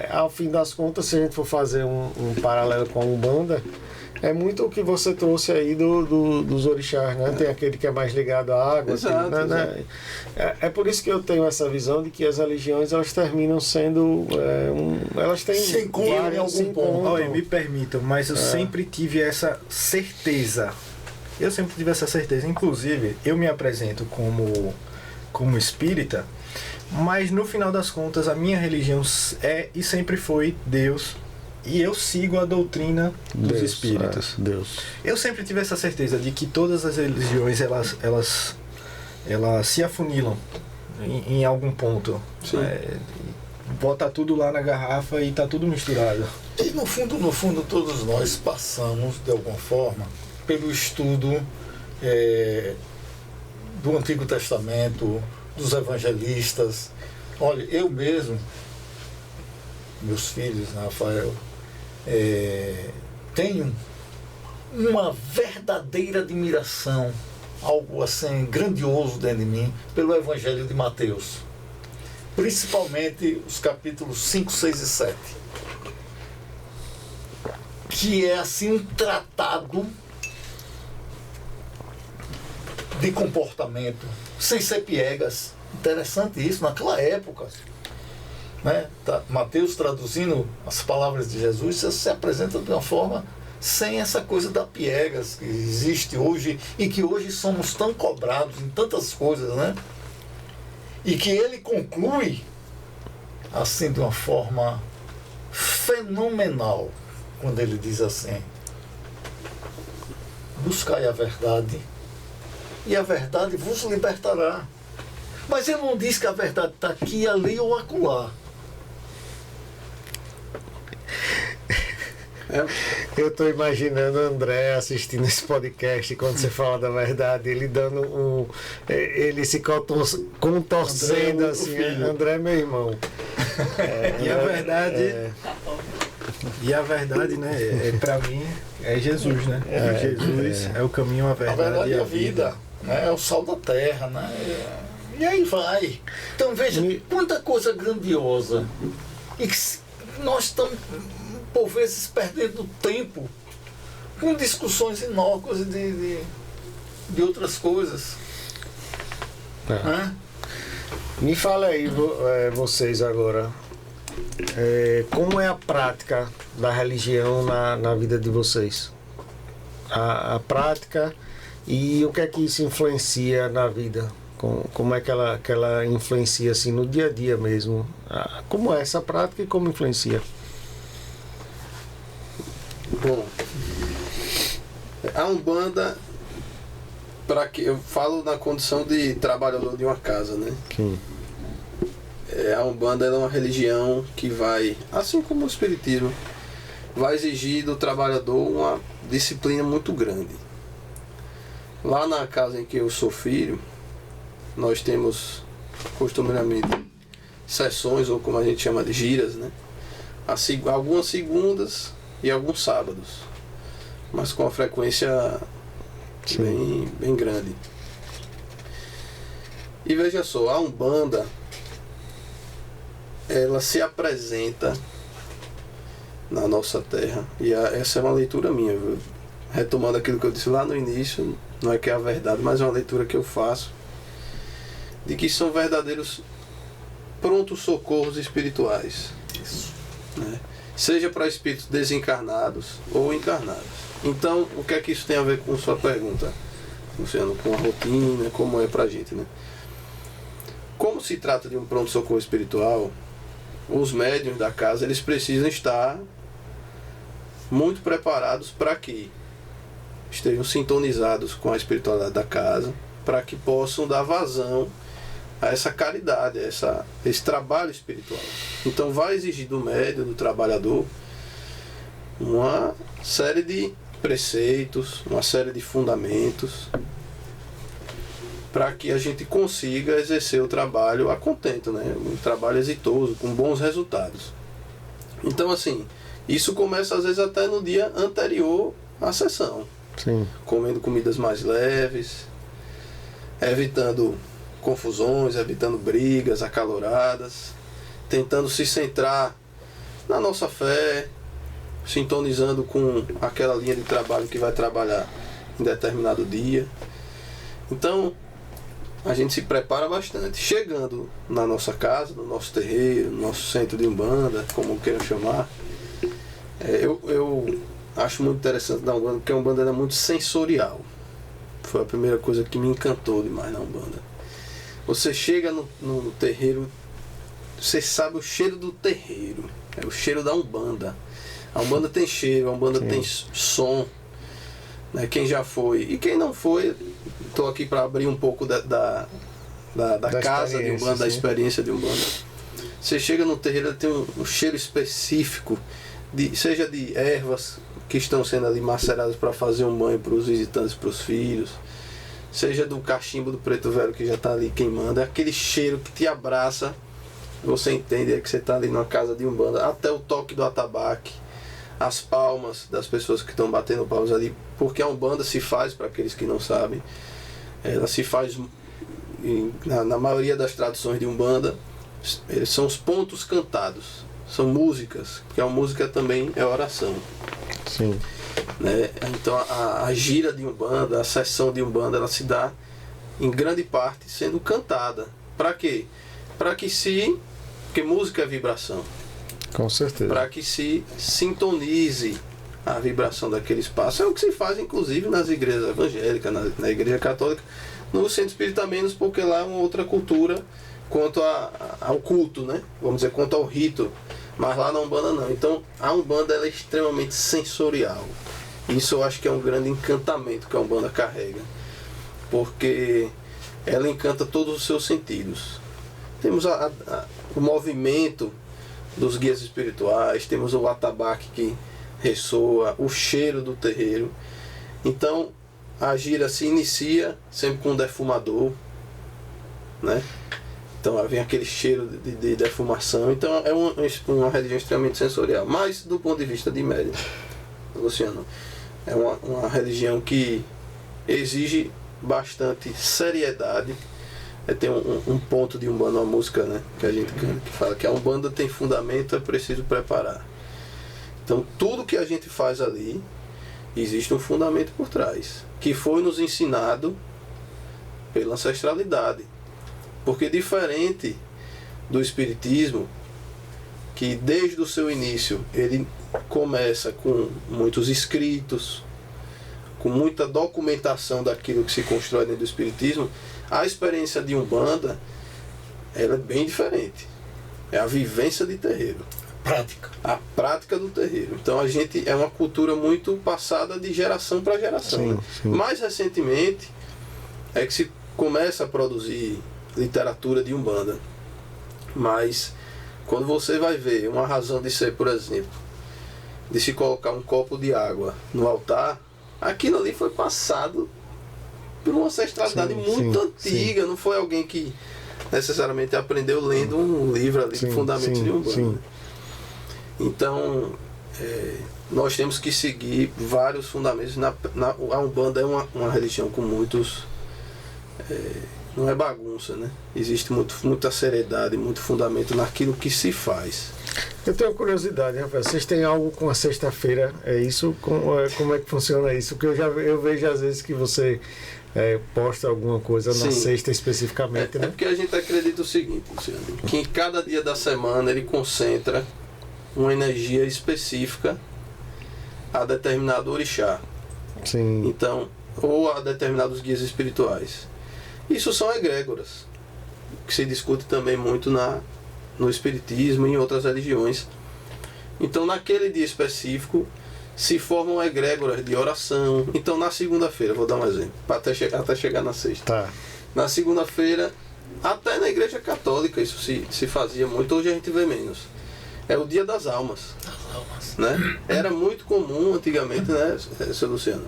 ao fim das contas, se a gente for fazer um paralelo com a Umbanda, É muito o que você trouxe aí dos orixás, né? Tem aquele que é mais ligado à água. Exato, aquele, né? É por isso que eu tenho essa visão de que as religiões, elas terminam sendo... elas têm Se encontram em algum ponto. Olha, me permitam, mas eu sempre tive essa certeza. Inclusive, eu me apresento como espírita, mas no final das contas a minha religião é e sempre foi Deus. E eu sigo a doutrina dos espíritos. Deus. Eu sempre tive essa certeza de que todas as religiões elas se afunilam em algum ponto. Bota tudo lá na garrafa e tá tudo misturado. E no fundo, todos nós passamos, de alguma forma, pelo estudo do Antigo Testamento, dos evangelistas. Olha, eu mesmo, meus filhos, Rafael, tenho uma verdadeira admiração, algo assim grandioso dentro de mim, pelo Evangelho de Mateus. Principalmente os capítulos 5, 6 e 7. Que é assim um tratado de comportamento, sem ser piegas. Interessante isso, naquela época. Né? Mateus traduzindo as palavras de Jesus, se apresenta de uma forma sem essa coisa da piegas que existe hoje e que hoje somos tão cobrados em tantas coisas, né? E que ele conclui assim de uma forma fenomenal quando ele diz assim: buscai a verdade e a verdade vos libertará. Mas ele não diz que a verdade está aqui, ali ou acolá. Eu estou imaginando o André assistindo esse podcast quando você fala da verdade, ele dando ele se contorcendo André, assim. André é meu irmão. E a verdade, né, para mim, é Jesus, né? Jesus é o caminho, a verdade e a vida. Né? É o sal da terra, né? E aí vai. Então veja, quanta coisa grandiosa. E que nós estamos, por vezes, perdendo tempo com discussões inócuas de outras coisas. Né? Me fala aí, vocês agora, como é a prática da religião na vida de vocês? A prática e o que é que isso influencia na vida? Como é que ela influencia assim, no dia a dia mesmo? Como é essa prática e como influencia? Bom, a Umbanda, para que eu falo na condição de trabalhador de uma casa, né? Sim. A Umbanda é uma religião que vai, assim como o Espiritismo, vai exigir do trabalhador uma disciplina muito grande. Lá na casa em que eu sou filho, nós temos costumeiramente sessões, ou como a gente chama de giras, né? Algumas segundas e alguns sábados, mas com uma frequência bem grande. E veja só, a Umbanda, ela se apresenta na nossa terra, e essa é uma leitura minha, viu? Retomando aquilo que eu disse lá no início, não é que é a verdade, mas é uma leitura que eu faço, de que são verdadeiros prontos socorros espirituais. Isso. Né? Seja para espíritos desencarnados ou encarnados. Então, o que é que isso tem a ver com sua pergunta, Luciano? Com a rotina, como é pra gente, né? Como se trata de um pronto-socorro espiritual, os médiuns da casa, eles precisam estar muito preparados para que estejam sintonizados com a espiritualidade da casa, para que possam dar vazão a essa caridade, a esse trabalho espiritual. Então vai exigir do médium, do trabalhador, uma série de preceitos, uma série de fundamentos, para que a gente consiga exercer o trabalho a contento, né? Um trabalho exitoso, com bons resultados. Então, assim, isso começa às vezes até no dia anterior à sessão. Sim. Comendo comidas mais leves, evitando confusões, evitando brigas acaloradas, tentando se centrar na nossa fé, sintonizando com aquela linha de trabalho que vai trabalhar em determinado dia. Então, a gente se prepara bastante. Chegando na nossa casa, no nosso terreiro, no nosso centro de Umbanda, como queiram chamar, eu acho muito interessante da Umbanda, porque a Umbanda é muito sensorial. Foi a primeira coisa que me encantou demais na Umbanda. Você chega no terreiro, você sabe o cheiro do terreiro, é o cheiro da Umbanda. A Umbanda tem cheiro, a Umbanda tem som, né? Quem já foi e quem não foi, estou aqui para abrir um pouco da casa de Umbanda, da experiência de Umbanda. Você chega no terreiro, tem um cheiro específico, seja de ervas que estão sendo ali maceradas para fazer um banho para os visitantes, para os filhos, seja do cachimbo do preto velho que já está ali queimando, é aquele cheiro que te abraça, você entende que você está ali numa casa de Umbanda, até o toque do atabaque, as palmas das pessoas que estão batendo palmas ali, porque a Umbanda se faz, para aqueles que não sabem, ela se faz, na maioria das tradições de Umbanda, são os pontos cantados, são músicas, porque a música também é oração. Sim. Né? Então a gira de Umbanda, a sessão de Umbanda, ela se dá em grande parte sendo cantada. Para quê? Porque música é vibração. Com certeza. Para que se sintonize a vibração daquele espaço. É o que se faz inclusive nas igrejas evangélicas, na igreja católica. No centro espírita menos, porque lá é uma outra cultura quanto ao culto, né? Vamos dizer, quanto ao rito. Mas lá na Umbanda não. Então a Umbanda ela é extremamente sensorial. Isso eu acho que é um grande encantamento que a Umbanda carrega. Porque ela encanta todos os seus sentidos. Temos o movimento dos guias espirituais, temos o atabaque que ressoa, o cheiro do terreiro. Então a gira se inicia sempre com um defumador, né? Então vem aquele cheiro de defumação. Então é uma religião extremamente sensorial. Mas do ponto de vista de médium, Luciano, é uma religião que exige bastante seriedade. Tem um ponto de Umbanda, uma música, né, que a gente canta, que fala que a Umbanda tem fundamento, é preciso preparar. Então tudo que a gente faz ali, existe um fundamento por trás, que foi nos ensinado pela ancestralidade. Porque diferente do Espiritismo, que desde o seu início ele começa com muitos escritos, com muita documentação daquilo que se constrói dentro do Espiritismo, a experiência de Umbanda ela é bem diferente. É a vivência de terreiro. A prática do terreiro. Então a gente é uma cultura muito passada de geração para geração. Sim, né? sim. Mais recentemente é que se começa a produzir literatura de Umbanda. Mas quando você vai ver uma razão de ser, por exemplo, de se colocar um copo de água no altar, aquilo ali foi passado por uma ancestralidade muito antiga. Não foi alguém que necessariamente aprendeu lendo um livro ali de fundamentos de Umbanda. Sim. Então nós temos que seguir vários fundamentos. A Umbanda é uma religião com muitos... não é bagunça, né? Existe muita seriedade, muito fundamento naquilo que se faz. Eu tenho uma curiosidade, Rafael. Vocês têm algo com a sexta-feira? É isso? Como é que funciona isso? Porque eu vejo às vezes que você posta alguma coisa na sexta especificamente, né? É porque a gente acredita o seguinte, Luciano, que em cada dia da semana ele concentra uma energia específica a determinado orixá. Sim. Então, ou a determinados guias espirituais. Isso são egrégoras, que se discute também muito no Espiritismo e em outras religiões. Então, naquele dia específico, se formam egrégoras de oração. Então, na segunda-feira, vou dar um exemplo, até chegar na sexta. Tá. Na segunda-feira, até na igreja católica isso se fazia muito, hoje a gente vê menos. É o dia das almas. Né? Era muito comum antigamente, né, seu Luciano?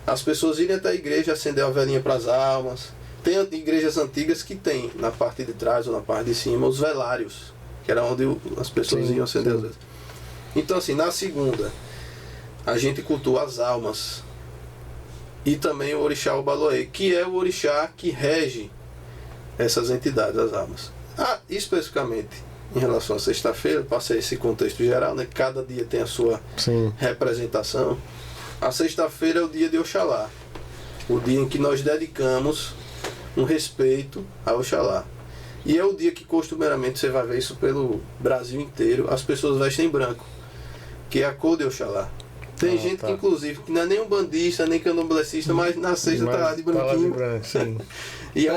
As pessoas irem até a igreja acender a velinha para as almas. Tem igrejas antigas que tem na parte de trás ou na parte de cima os velários, que era onde as pessoas iam acender as velas. Então assim, na segunda a gente cultua as almas e também o orixá Obaloê, que é o orixá que rege essas entidades, as almas. Especificamente em relação à sexta-feira, passei esse contexto geral, né? Cada dia tem a sua Sim. representação. A sexta-feira é o dia de Oxalá, o dia em que nós dedicamos um respeito a Oxalá. E é o dia que costumeiramente você vai ver isso pelo Brasil inteiro, as pessoas vestem branco, que é a cor de Oxalá. Tem gente que inclusive que não é nem um bandista, nem candomblessista, mas na sexta tá lá de branquinho. Branco, sim. E é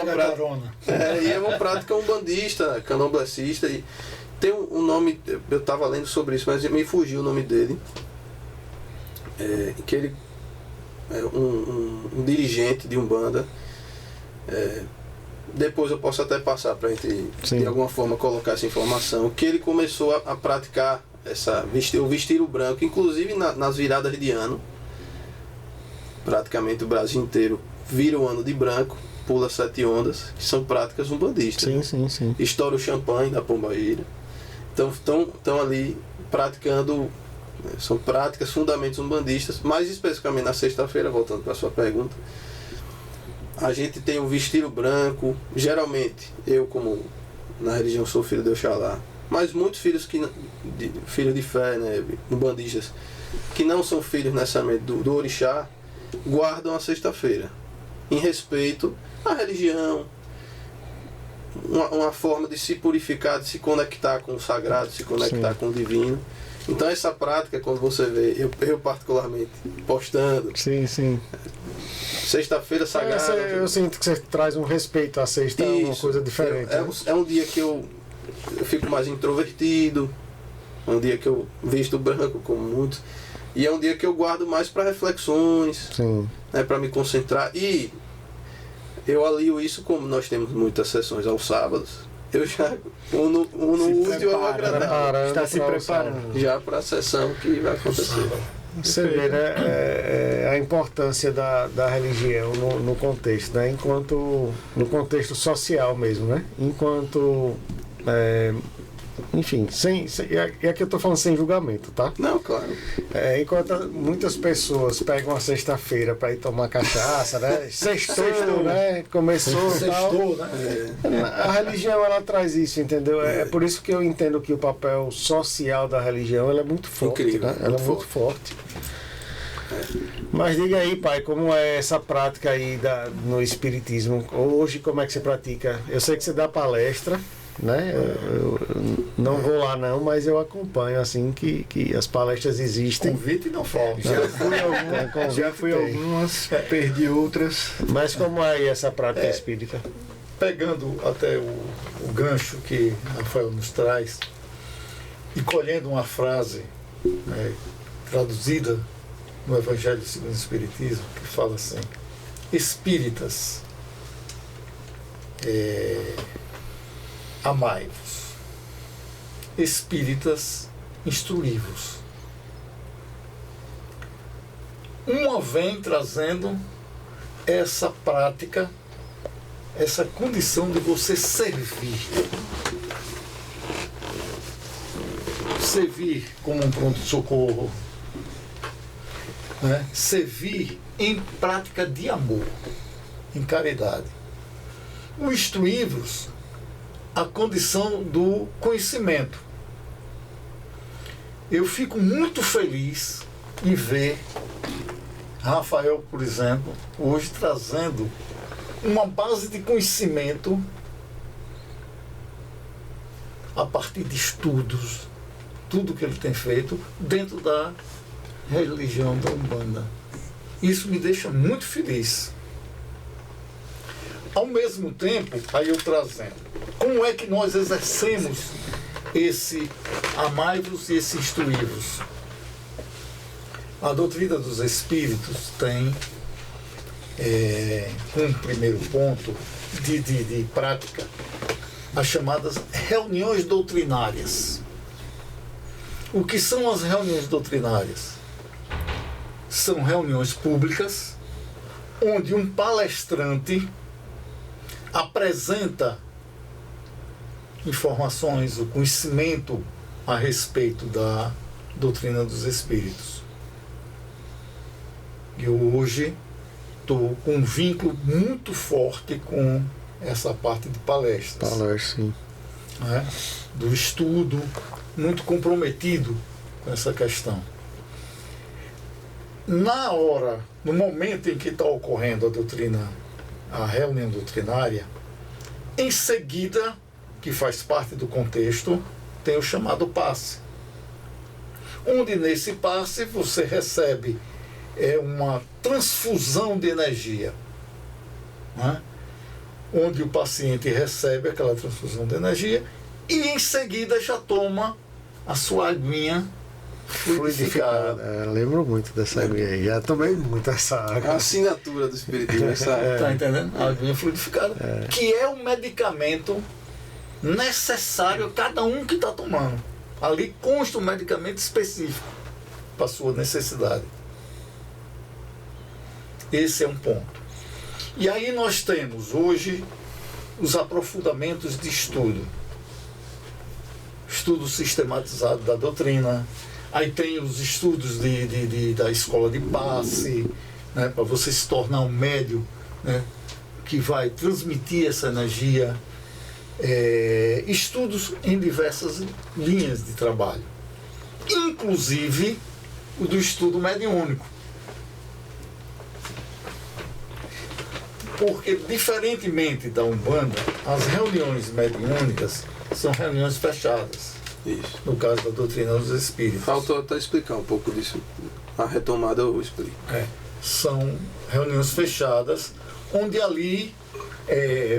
uma prática umbandista, candomblessista. E tem um nome, eu estava lendo sobre isso, mas me fugiu o nome dele. Que ele é um dirigente de Umbanda. Depois eu posso até passar para a gente, de alguma forma, colocar essa informação. Que ele começou a praticar o vestir o branco, inclusive nas viradas de ano. Praticamente o Brasil inteiro vira o ano de branco, pula 7 ondas, que são práticas umbandistas. Sim, né? sim, sim. Estoura o champanhe da pombagira. Então estão ali praticando, são práticas, fundamentos umbandistas, mais especificamente na sexta-feira, voltando para a sua pergunta. A gente tem o vestir o branco, geralmente, eu como na religião sou filho de Oxalá, mas muitos filhos filhos de fé, né, umbandistas, que não são filhos necessariamente do orixá, guardam a sexta-feira, em respeito à religião, uma forma de se purificar, de se conectar com o sagrado, se conectar com o divino. Então essa prática, quando você vê, eu particularmente postando, sim. Sexta-feira sagrada. Eu sinto que você traz um respeito à sexta, é uma coisa diferente. É um dia que eu fico mais introvertido, é um dia que eu visto branco como muitos, e é um dia que eu guardo mais para reflexões, né, para me concentrar. E eu alio isso, como nós temos muitas sessões aos sábados, eu já uno útil ao agradável. Está se preparando já para a sessão que vai acontecer. Você vê, né, a importância da religião no contexto, né, no contexto social mesmo, né, enquanto, enfim, e aqui eu estou falando sem julgamento, tá? Não, claro. Enquanto muitas pessoas pegam a sexta-feira para ir tomar cachaça, né, sextou, né, começou, sextou, né? A religião, ela traz isso, entendeu? É por isso que eu entendo que o papel social da religião, ela é muito forte. Incrível, né? Ela é muito forte. Mas diga aí, pai, como é essa prática aí no espiritismo? Hoje, como é que você pratica? Eu sei que você dá palestra, né? Eu não vou lá não, mas eu acompanho assim que as palestras existem. Convite não falta. Já fui algumas, perdi outras. Mas como é aí essa prática espírita? Pegando até o gancho que Rafael nos traz e colhendo uma frase traduzida no Evangelho segundo o Espiritismo, que fala assim: espíritas, amai-vos, espíritas, instruí-vos. Uma vem trazendo essa prática, essa condição de você servir. Servir como um pronto-socorro, né? Servir em prática de amor, em caridade. O instruí-vos, a condição do conhecimento. Eu fico muito feliz em ver Rafael, por exemplo, hoje trazendo uma base de conhecimento a partir de estudos, tudo que ele tem feito dentro da religião da Umbanda. Isso me deixa muito feliz. Ao mesmo tempo, aí eu trazendo, como é que nós exercemos esse amai-vos e esse instruí-vos? A doutrina dos Espíritos tem um primeiro ponto de prática, as chamadas reuniões doutrinárias. O que são as reuniões doutrinárias? São reuniões públicas onde um palestrante apresenta informações, o conhecimento a respeito da doutrina dos Espíritos. Eu hoje estou com um vínculo muito forte com essa parte de palestras. Sim. né, do estudo, muito comprometido com essa questão. No momento em que está ocorrendo a reunião doutrinária, em seguida, que faz parte do contexto, tem o chamado passe. Onde nesse passe você recebe uma transfusão de energia, né? Onde o paciente recebe aquela transfusão de energia e em seguida já toma a sua aguinha fluidificada. Lembro muito dessa aguinha aí. Já tomei muito essa água. A assinatura do espiritismo, essa Tá entendendo? A aguinha fluidificada. Que é o medicamento necessário a cada um que está tomando. Ali consta um medicamento específico para a sua necessidade. Esse é um ponto. E aí nós temos hoje os aprofundamentos de estudo. Estudo sistematizado da doutrina. Aí tem os estudos da escola de passe, né, para você se tornar um médium, né, que vai transmitir essa energia. Estudos em diversas linhas de trabalho. Inclusive o do estudo mediúnico. Porque, diferentemente da Umbanda, as reuniões mediúnicas são reuniões fechadas. Isso. No caso da doutrina dos espíritos. Faltou até explicar um pouco disso. A retomada eu explico. São reuniões fechadas, onde ali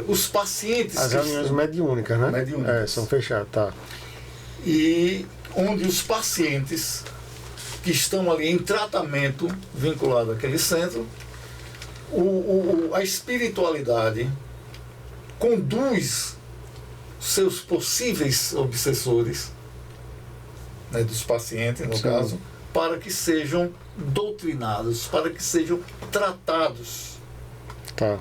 os pacientes... As reuniões mediúnicas, né? Mediúnicas. São fechadas, tá. E onde os pacientes que estão ali em tratamento vinculado àquele centro, a espiritualidade conduz seus possíveis obsessores, né, dos pacientes, no caso, para que sejam doutrinados, para que sejam tratados. Tá.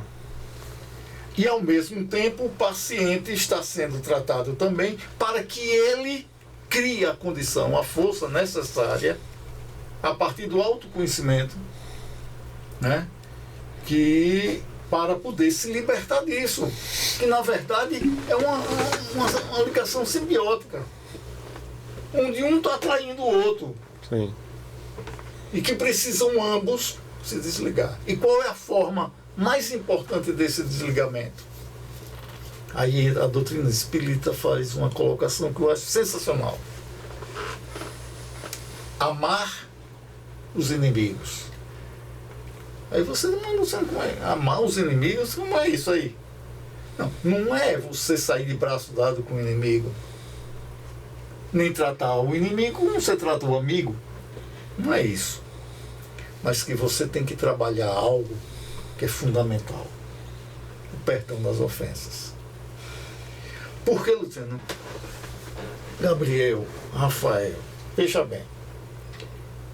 E, ao mesmo tempo, o paciente está sendo tratado também para que ele crie a condição, a força necessária, a partir do autoconhecimento, né, para poder se libertar disso. Que, na verdade, é uma ligação simbiótica, onde um está atraindo o outro. Sim. E que precisam ambos se desligar. E qual é a forma mais importante desse desligamento? Aí a doutrina espírita faz uma colocação que eu acho sensacional. Amar os inimigos. Aí você não sabe como é. Amar os inimigos, como é isso aí? Não é você sair de braço dado com o inimigo. Nem tratar o inimigo como você trata o amigo. Não é isso. Mas que você tem que trabalhar algo que é fundamental. O perdão das ofensas. Porque, Luciano, Gabriel, Rafael, veja bem,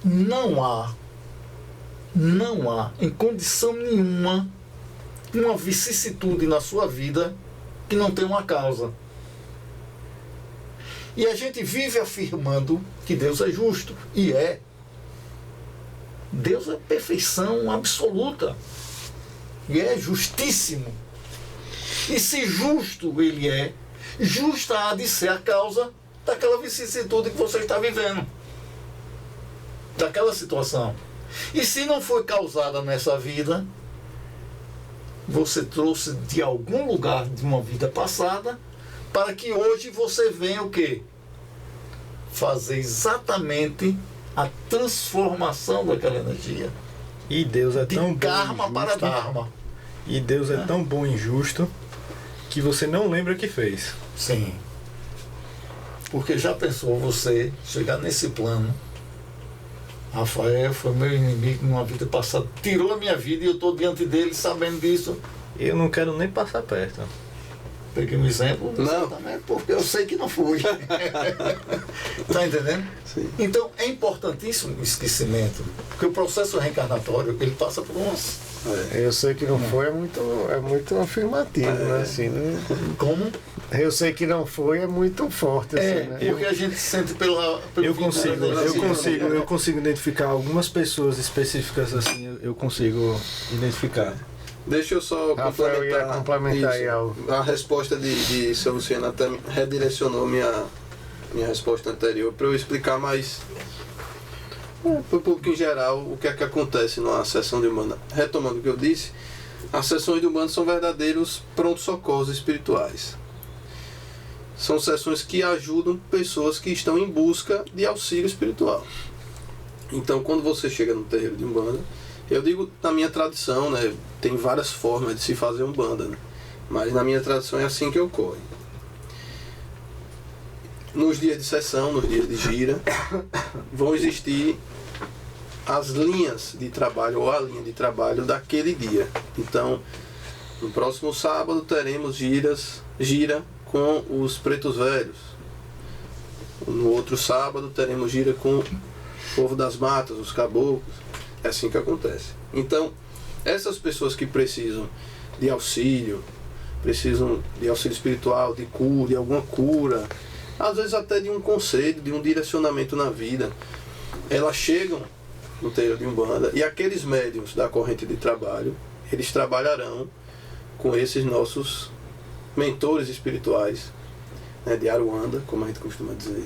não há, em condição nenhuma, uma vicissitude na sua vida que não tem uma causa. E a gente vive afirmando que Deus é justo, e é. Deus é perfeição absoluta, e é justíssimo. E se justo ele é, justa há de ser a causa daquela vicissitude que você está vivendo, daquela situação. E se não foi causada nessa vida, você trouxe de algum lugar de uma vida passada, para que hoje você venha o quê? Fazer exatamente a transformação daquela energia. E Deus é de tão bom karma e para justo, dharma. E Deus é tão bom e justo que você não lembra que fez. Sim. Porque já pensou você chegar nesse plano? Rafael foi meu inimigo numa vida passada, tirou a minha vida e eu estou diante dele sabendo disso. Eu não quero nem passar perto. Peguei um exemplo, não, também, porque eu sei que não fui. Tá entendendo? Sim. Então é importantíssimo o esquecimento, porque o processo reencarnatório ele passa por umas. Eu sei que não foi, é muito afirmativo, né? Assim, né? Como? Eu sei que não foi, é muito forte, assim, né? Porque a gente sente pelo Eu consigo identificar algumas pessoas específicas assim, eu consigo identificar. Deixa eu só Rafael ia complementar aí algo. A resposta de seu Luciano até redirecionou minha resposta anterior para eu explicar mais para o público em geral o que é que acontece numa sessão de Umbanda. Retomando o que eu disse, as sessões de Umbanda são verdadeiros pronto-socorros espirituais. São sessões que ajudam pessoas que estão em busca de auxílio espiritual. Então, quando você chega no terreiro de Umbanda, eu digo na minha tradição, né, tem várias formas de se fazer Umbanda, né, mas na minha tradição é assim que ocorre. Nos dias de sessão, nos dias de gira, vão existir as linhas de trabalho ou a linha de trabalho daquele dia. Então, no próximo sábado teremos gira com os pretos velhos. No outro sábado teremos gira com o povo das matas, os caboclos. É assim que acontece. Então, essas pessoas que precisam de auxílio espiritual, de cura, de alguma cura, às vezes até de um conselho, de um direcionamento na vida, elas chegam no terreiro de Umbanda e aqueles médiuns da corrente de trabalho, eles trabalharão com esses nossos mentores espirituais, né, de Aruanda, como a gente costuma dizer,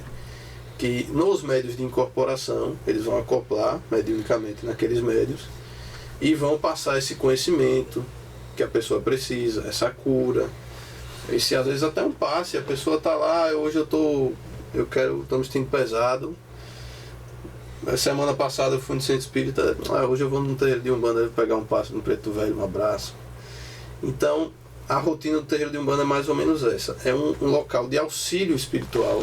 que nos médios de incorporação eles vão acoplar mediunicamente naqueles médios e vão passar esse conhecimento que a pessoa precisa, essa cura, esse às vezes até um passe, a pessoa está lá, hoje estou me sentindo pesado. Semana passada eu fui no centro espírita, hoje eu vou no terreiro de Umbanda pegar um passe no preto velho, um abraço. Então, a rotina do terreiro de Umbanda é mais ou menos essa. É um local de auxílio espiritual.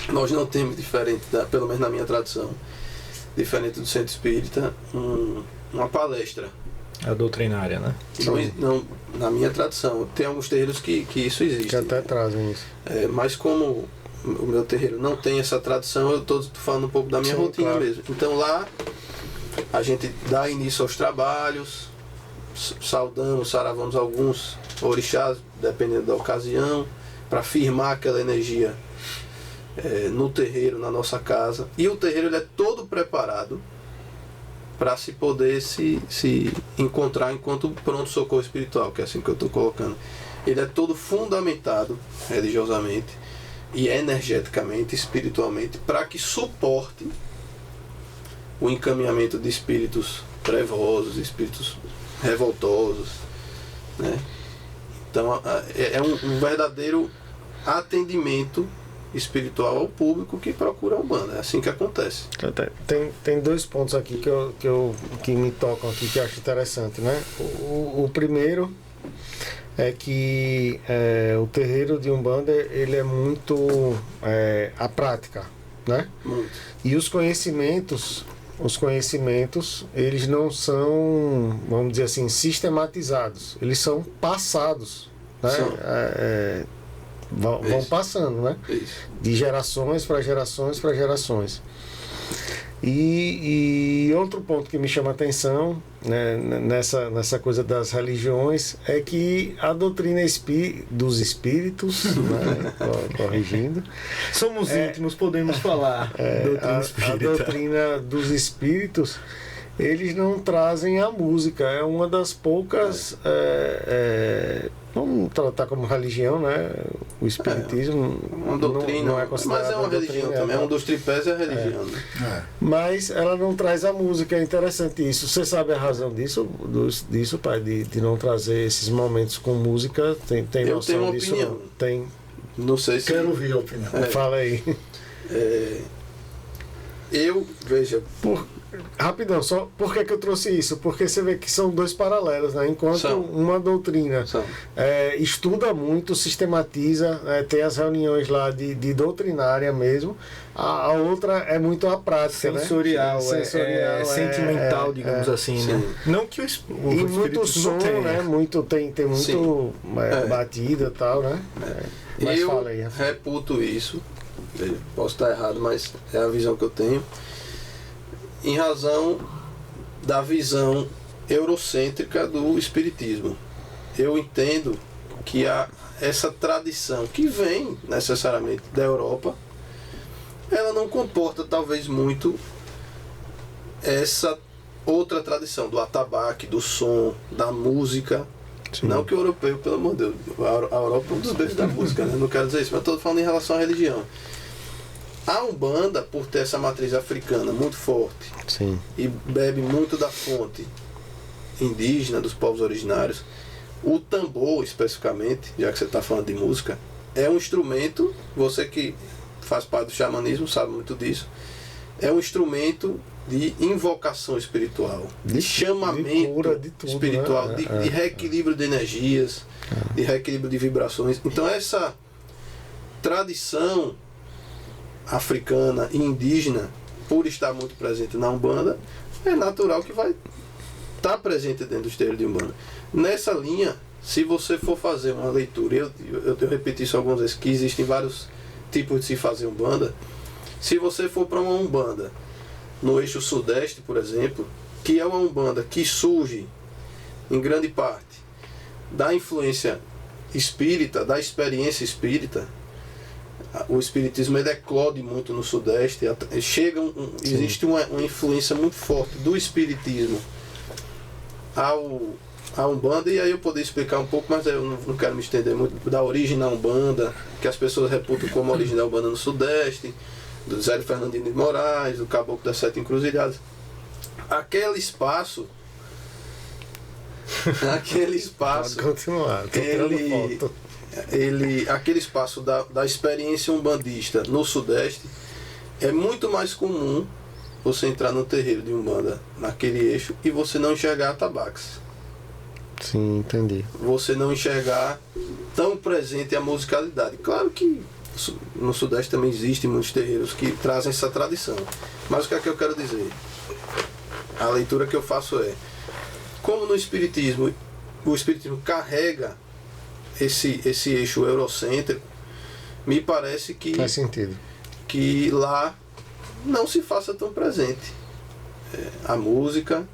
Nós não temos, pelo menos na minha tradição, diferente do centro espírita, uma palestra. A doutrinária, né? Não, na minha tradição. Tem alguns terreiros que isso existe. Que até trazem isso. Mas como o meu terreiro não tem essa tradição, eu estou falando um pouco da minha rotina, claro, mesmo. Então lá a gente dá início aos trabalhos, saudamos, saravamos alguns orixás, dependendo da ocasião, para firmar aquela energia no terreiro, na nossa casa. E o terreiro ele é todo preparado para se poder se encontrar enquanto pronto-socorro espiritual, que é assim que eu estou colocando. Ele é todo fundamentado religiosamente e energeticamente, espiritualmente, para que suporte o encaminhamento de espíritos trevosos, espíritos revoltosos, né? Então é um verdadeiro atendimento espiritual ao público que procura a Umbanda. É assim que acontece. Tem dois pontos aqui que me tocam aqui, que eu acho interessante, né? O primeiro é que o terreiro de Umbanda ele é muito a prática, né? Muito. E os conhecimentos eles não são, vamos dizer assim, sistematizados, eles são passados, né? Vão passando, né? Isso. De gerações para gerações para gerações. E outro ponto que me chama a atenção, né, nessa coisa das religiões é que a doutrina dos espíritos, né, corrigindo, somos íntimos, podemos falar. A doutrina dos espíritos, eles não trazem a música. É uma das poucas, vamos tratar como religião, né? O espiritismo uma doutrina, não é considerado, mas é uma religião também, é um dos tripés, é a religião. É. Mas ela não traz a música. É interessante isso. Você sabe a razão disso pai, de não trazer esses momentos com música? Tem eu noção tenho uma disso? opinião. Tem. Não sei se Quero ouvir a opinião. Fala aí. Veja, Rapidão, só por que eu trouxe isso? Porque você vê que são dois paralelos, né? Enquanto uma doutrina estuda muito, sistematiza, tem as reuniões lá de doutrinária mesmo, a outra é muito a prática, sensorial, né? sentimental, digamos assim, né? Não que o e muito som, né? Tem muito batida e tal, né? Mas eu fala aí, reputo isso. Posso estar errado, mas é a visão que eu tenho. Em razão da visão eurocêntrica do espiritismo. Eu entendo que essa tradição que vem necessariamente da Europa, ela não comporta talvez muito essa outra tradição, do atabaque, do som, da música. Sim. Não que o europeu, pelo amor de Deus, a Europa é um dos beijos da música, né? Não quero dizer isso, mas estou falando em relação à religião. A Umbanda, por ter essa matriz africana muito forte, Sim. e bebe muito da fonte indígena, dos povos originários, o tambor, especificamente, já que você está falando de música, é um instrumento, você que faz parte do xamanismo sabe muito disso, é um instrumento de invocação espiritual, de chamamento de cura, de tudo, espiritual, né? de reequilíbrio de energias, de reequilíbrio de vibrações. Então essa tradição africana e indígena, por estar muito presente na Umbanda, é natural que vai estar presente dentro do terreiros de Umbanda. Nessa linha, se você for fazer uma leitura, eu repeti isso algumas vezes, que existem vários tipos de se fazer Umbanda. Se você for para uma Umbanda no eixo sudeste, por exemplo, que é uma Umbanda que surge em grande parte da influência espírita, da experiência espírita, o espiritismo ele eclode muito no sudeste, existe uma influência muito forte do espiritismo a Umbanda, e aí eu poderia explicar um pouco, mas eu não quero me estender muito, da origem da Umbanda, que as pessoas reputam como origem da Umbanda no Sudeste, do Zé Fernandino de Moraes, do Caboclo das Sete Encruzilhadas. Aquele espaço, Pode continuar, tô tirando foto. aquele espaço da experiência umbandista no Sudeste, é muito mais comum você entrar no terreiro de Umbanda naquele eixo e você não enxergar atabaques. Sim, entendi. Você não enxergar tão presente a musicalidade. Claro que no Sudeste também existem muitos terreiros que trazem essa tradição. Mas o que é que eu quero dizer? A leitura que eu faço é: como no Espiritismo, o Espiritismo carrega esse eixo eurocêntrico, me parece que, Faz sentido. que lá não se faça tão presente a música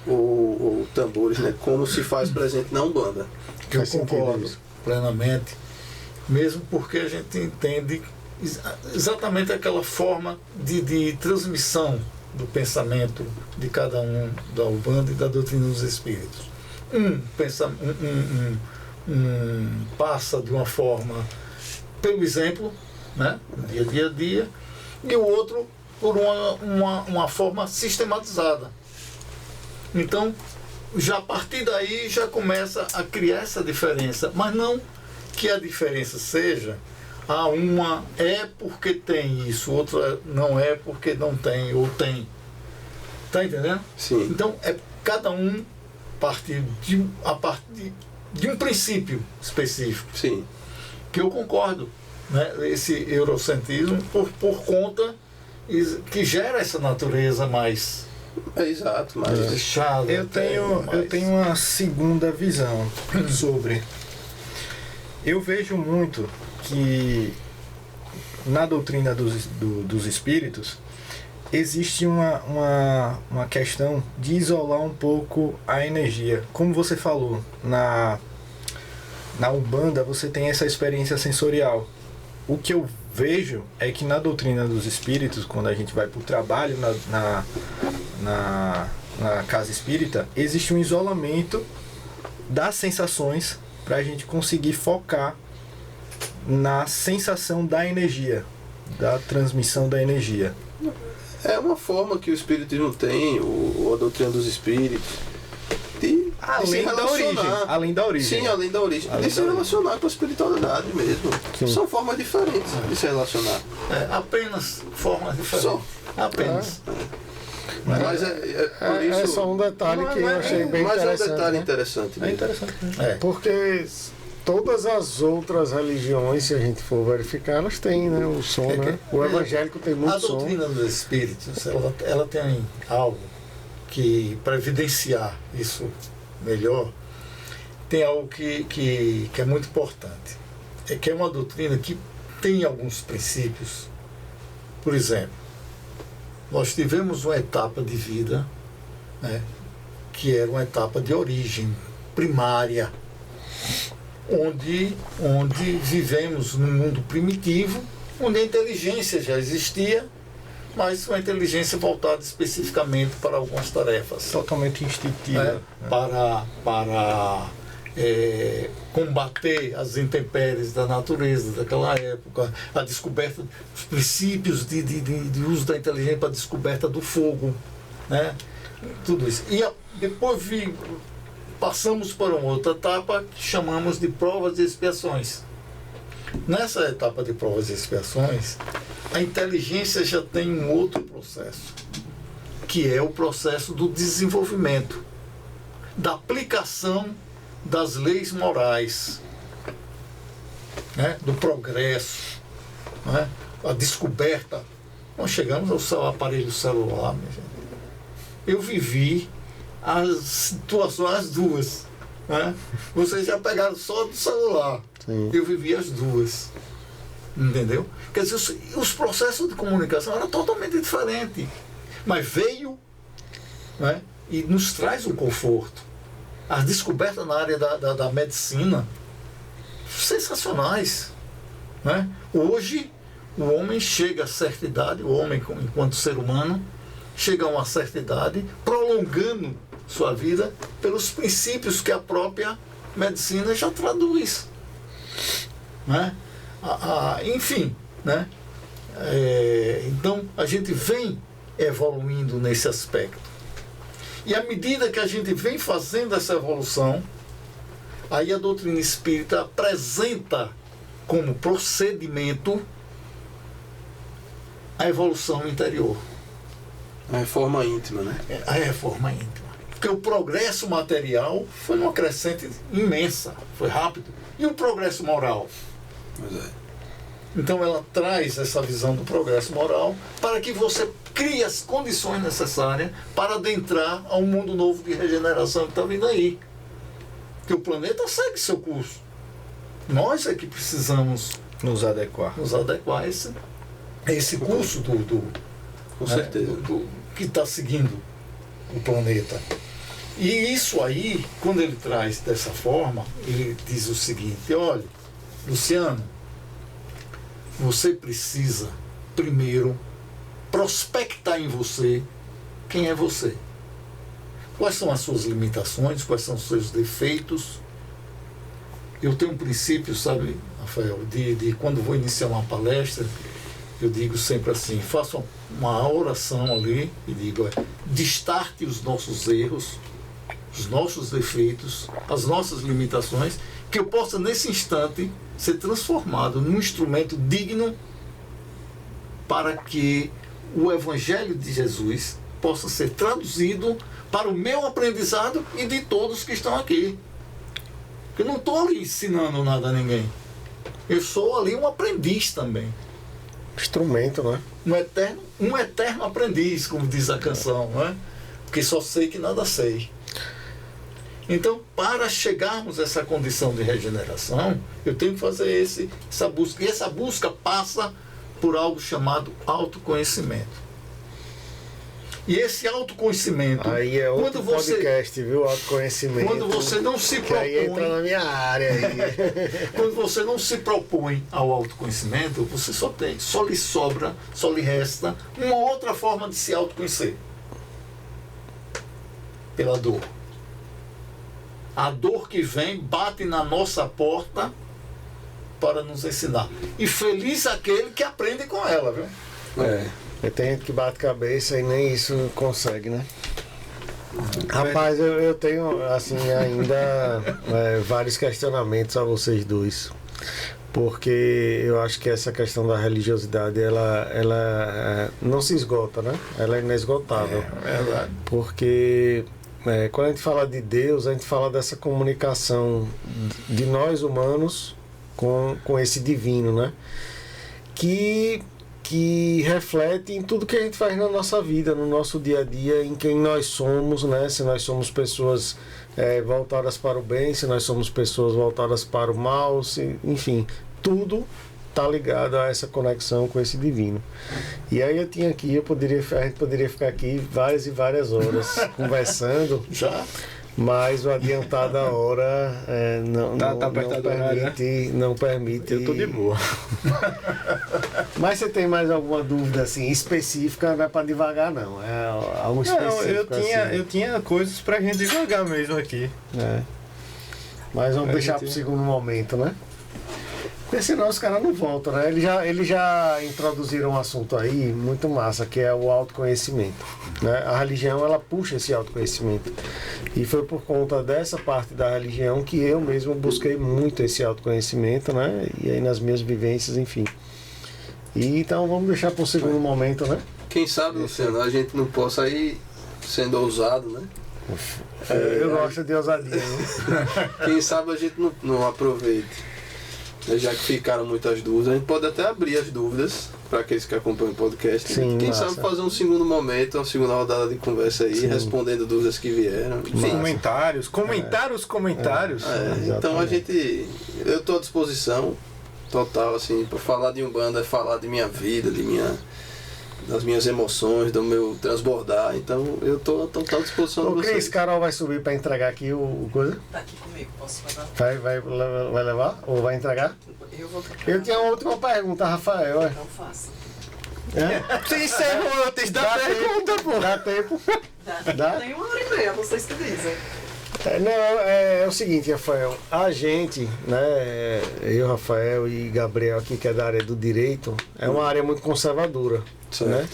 ou tambores, né, como se faz presente na Umbanda. Que eu Faz sentido concordo isso. plenamente, mesmo porque a gente entende exatamente aquela forma de transmissão do pensamento de cada um da Umbanda e da doutrina dos espíritos. Passa de uma forma pelo exemplo, né, dia a dia, e o outro por uma forma sistematizada. Então, já a partir daí já começa a criar essa diferença, mas não que a diferença seja uma é porque tem isso, outra não é porque não tem ou tem. Tá entendendo? Sim. Então, é cada um a partir de um princípio específico, Sim. que eu concordo, né? Esse eurocentrismo por conta que gera essa natureza mais É exato, mas fechada. Eu tenho uma segunda visão sobre. Eu vejo muito que na doutrina dos espíritos existe uma questão de isolar um pouco a energia. Como você falou, na Umbanda você tem essa experiência sensorial. O que eu vejo é que na doutrina dos espíritos, quando a gente vai para o trabalho na casa espírita, existe um isolamento das sensações para a gente conseguir focar na sensação da energia, da transmissão da energia. é uma forma que o Espiritismo tem, ou a doutrina dos espíritos, de se relacionar. Além da origem. Sim, além da origem. De se relacionar com a espiritualidade mesmo. Sim. São formas diferentes de se relacionar. Apenas formas diferentes. Só. Apenas. Mas por isso. É só um detalhe que eu achei bem mas interessante. é um detalhe né? interessante. É mesmo. interessante. Porque todas as outras religiões, se a gente for verificar, elas têm, né? O som, né? O evangélico tem A muito som. doutrina dos espíritos, ela tem algo que, para evidenciar isso melhor, tem algo que é muito importante. É que é uma doutrina que tem alguns princípios. Por exemplo, nós tivemos uma etapa de vida, né, que era uma etapa de origem primária, onde vivemos num mundo primitivo, onde a inteligência já existia, mas uma inteligência voltada especificamente para algumas tarefas. Totalmente instintiva. Para combater as intempéries da natureza daquela época, a descoberta dos princípios de uso da inteligência para a descoberta do fogo, né? Tudo isso. E depois passamos para uma outra etapa que chamamos de provas e expiações. Nessa etapa de provas e expiações, a inteligência já tem um outro processo, que é o processo do desenvolvimento, da aplicação das leis morais, né? Do progresso, né? A descoberta. Nós chegamos ao aparelho celular, minha gente. Eu vivi as situações, as duas, né? Vocês já pegaram só do celular. Sim. Eu vivi as duas. Entendeu? Quer dizer, os processos de comunicação eram totalmente diferentes. Mas veio, né? E nos traz um conforto. As descobertas na área da medicina, sensacionais, né? Hoje, o homem chega a certa idade, o homem enquanto ser humano, chega a uma certa idade, prolongando sua vida pelos princípios que a própria medicina já traduz, né? Enfim, né? Então, a gente vem evoluindo nesse aspecto. E à medida que a gente vem fazendo essa evolução, aí a doutrina espírita apresenta como procedimento a evolução interior. A reforma íntima, né? A reforma íntima. Porque o progresso material foi uma crescente imensa, foi rápido. E o progresso moral? Pois é. Então ela traz essa visão do progresso moral para que você crie as condições necessárias para adentrar a um mundo novo de regeneração que está vindo aí. Porque o planeta segue seu curso. Nós é que precisamos Nos adequar. a esse curso Com certeza. que está seguindo o planeta. E isso aí, quando ele traz dessa forma, ele diz o seguinte: olha, Luciano, você precisa primeiro prospectar em você quem é você. Quais são as suas limitações, quais são os seus defeitos. Eu tenho um princípio, sabe, Rafael, de quando vou iniciar uma palestra, eu digo sempre assim, faço uma oração ali e digo, destarte os nossos erros, os nossos defeitos, as nossas limitações, que eu possa nesse instante ser transformado num instrumento digno para que o Evangelho de Jesus possa ser traduzido para o meu aprendizado e de todos que estão aqui. Eu não estou ali ensinando nada a ninguém. Eu sou ali um aprendiz também. Instrumento, né? Um eterno aprendiz, como diz a canção, né? Porque só sei que nada sei. Então, para chegarmos a essa condição de regeneração, eu tenho que fazer essa busca. E essa busca passa por algo chamado autoconhecimento. E esse autoconhecimento... Aí é outro podcast, viu? Autoconhecimento. Quando você não se propõe... aí entra na minha área. Aí. Quando você não se propõe ao autoconhecimento, você só lhe resta uma outra forma de se autoconhecer. Pela dor. A dor que vem, bate na nossa porta para nos ensinar. E feliz aquele que aprende com ela, viu? Tem gente que bate cabeça e nem isso consegue, né? Rapaz, eu tenho, assim, ainda vários questionamentos a vocês dois. Porque eu acho que essa questão da religiosidade, ela não se esgota, né? Ela é inesgotável. É verdade. Porque... quando a gente fala de Deus, a gente fala dessa comunicação de nós humanos com esse divino, né? Que reflete em tudo que a gente faz na nossa vida, no nosso dia a dia, em quem nós somos, né? Se nós somos pessoas voltadas para o bem, se nós somos pessoas voltadas para o mal, enfim, tudo está ligado a essa conexão com esse divino. E aí a gente poderia ficar aqui várias e várias horas conversando. Já? Mas o adiantado da hora Tá apertado o horário, né? não permite. Eu tô de boa. Mas você tem mais alguma dúvida assim específica? Não é para devagar não, é algo específico. Não, eu tinha coisas pra gente devagar mesmo aqui. Mas vamos deixar pro segundo momento, né? Porque senão os caras não voltam, né? Eles já introduziram um assunto aí muito massa, que é o autoconhecimento, né? A religião, ela puxa esse autoconhecimento. E foi por conta dessa parte da religião que eu mesmo busquei muito esse autoconhecimento, né? E aí nas minhas vivências, enfim. E então vamos deixar para um segundo momento, né? Quem sabe, Luciano, a gente não possa ir sendo ousado, né? Eu gosto de ousadia, né? Quem sabe a gente não aproveite. Já que ficaram muitas dúvidas, a gente pode até abrir as dúvidas para aqueles que acompanham o podcast. Sim, quem massa. sabe fazer um segundo momento, uma segunda rodada de conversa aí, respondendo dúvidas que vieram. Enfim, comentar os comentários. Então eu estou à disposição total, assim, para falar de Umbanda, falar de minha vida, das minhas emoções, do meu transbordar. Então eu estou à total disposição de vocês. Cris, Carol vai subir para entregar aqui o coisa? Tá aqui comigo, posso levar? Vai levar? Ou vai entregar? Eu vou trocar. Eu tinha uma última pergunta, Rafael. Então faça. Você encerrou antes da pergunta, pô. Dá tempo? Dá? Tem 1h30, vocês que dizem. É o seguinte, Rafael, a gente, né, eu, Rafael e Gabriel aqui, que é da área do direito, é uma área muito conservadora, né?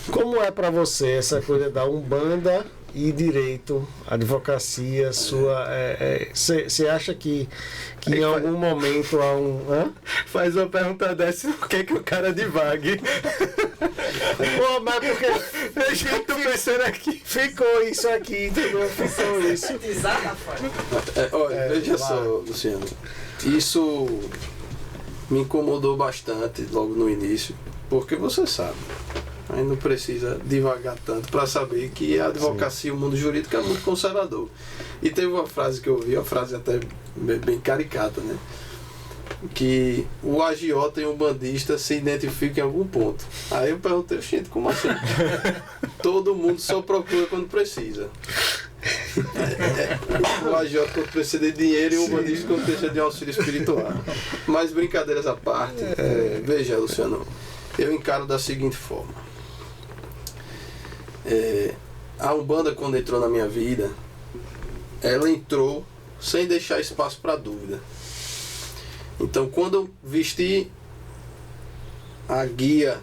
Como é para você essa coisa da Umbanda e direito, advocacia, você acha que em algum momento há Faz uma pergunta dessa, o que é que o cara divague? Pô, mas porque Eu já tô pensando aqui. ficou isso aqui, entendeu? Ficou isso. Pisar, Rafael? Olha, veja só, Luciano, isso me incomodou bastante logo no início, porque você sabe, a gente não precisa divagar tanto para saber que a advocacia, o mundo jurídico é muito conservador. E teve uma frase que eu ouvi, uma frase até bem caricata, né? Que o agiota e o bandista se identificam em algum ponto. Aí eu perguntei, gente, como assim? Todo mundo só procura quando precisa. O agiota quando precisa de dinheiro e o bandista quando precisa de auxílio espiritual. Mas brincadeiras à parte, veja, Luciano, eu encaro da seguinte forma. A Umbanda, quando entrou na minha vida, ela entrou sem deixar espaço para dúvida. Então, quando eu vesti a guia,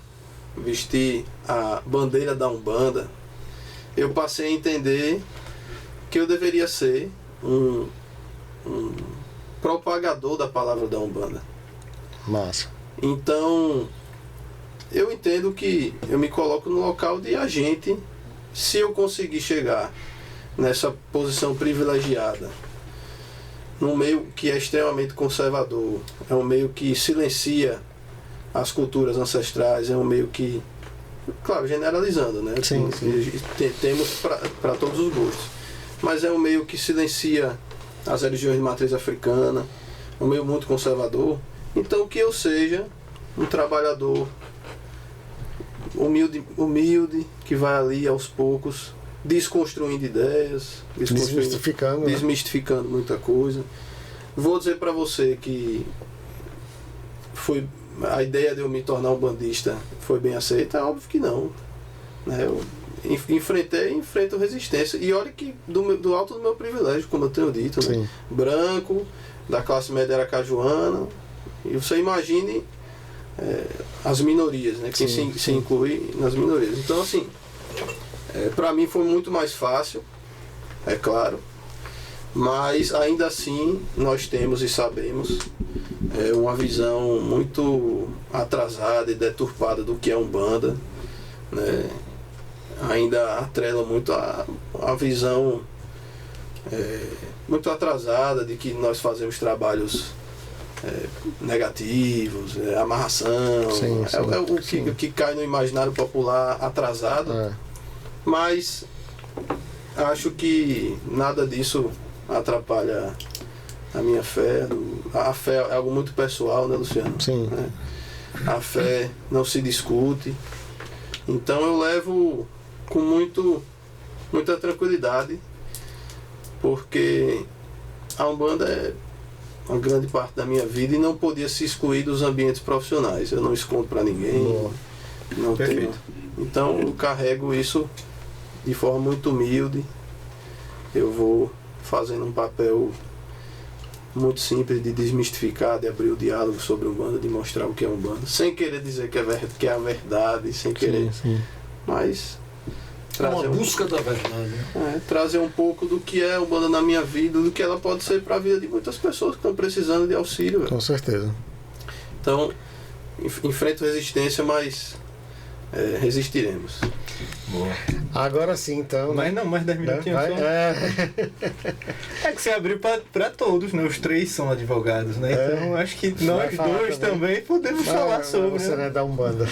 vesti a bandeira da Umbanda, eu passei a entender que eu deveria ser um propagador da palavra da Umbanda. Massa. Então, eu entendo que eu me coloco no local de agente. Se eu conseguir chegar nessa posição privilegiada, num meio que é extremamente conservador, é um meio que silencia as culturas ancestrais, é um meio que, claro, generalizando, né? Sim. Temos para todos os gostos, mas é um meio que silencia as religiões de matriz africana, um meio muito conservador. Então, que eu seja um trabalhador humilde, que vai ali aos poucos desconstruindo ideias, desmistificando muita coisa. Vou dizer para você que foi a ideia de eu me tornar um bandista foi bem aceita? É óbvio que não, né? Eu enfrento resistência, e olha que do alto do meu privilégio, como eu tenho dito, né? Branco, da classe média aracajuana, e você imagine as minorias, né? Quem se inclui nas minorias. Então, assim, para mim foi muito mais fácil, é claro, mas ainda assim nós temos e sabemos uma visão muito atrasada e deturpada do que é Umbanda, né? Ainda atrela muito a visão muito atrasada de que nós fazemos trabalhos negativos, amarração, o que cai no imaginário popular atrasado. Mas acho que nada disso atrapalha a minha fé. A fé é algo muito pessoal, né, Luciano? Sim. A fé não se discute. Então eu levo com muita tranquilidade porque a Umbanda é uma grande parte da minha vida e não podia se excluir dos ambientes profissionais. Eu não escondo para ninguém, Boa. não tenho. Perfeito. Então eu carrego isso de forma muito humilde. Eu vou fazendo um papel muito simples de desmistificar, de abrir o diálogo sobre Umbanda, de mostrar o que é Umbanda, sem querer dizer que é a verdade, sem querer, Sim. mas É uma trazer busca da verdade. Né? trazer um pouco do que é Umbanda na minha vida, do que ela pode ser para a vida de muitas pessoas que estão precisando de auxílio. Velho. Com certeza. Então, enfrento resistência, mas resistiremos. Boa. Agora sim, então. Mas não, mais 10 Né? minutinhos Vai- só. É que você abriu pra todos, né? Os três são advogados, né? Então acho que nós falar dois também podemos falar sobre, Você não né? é da Umbanda.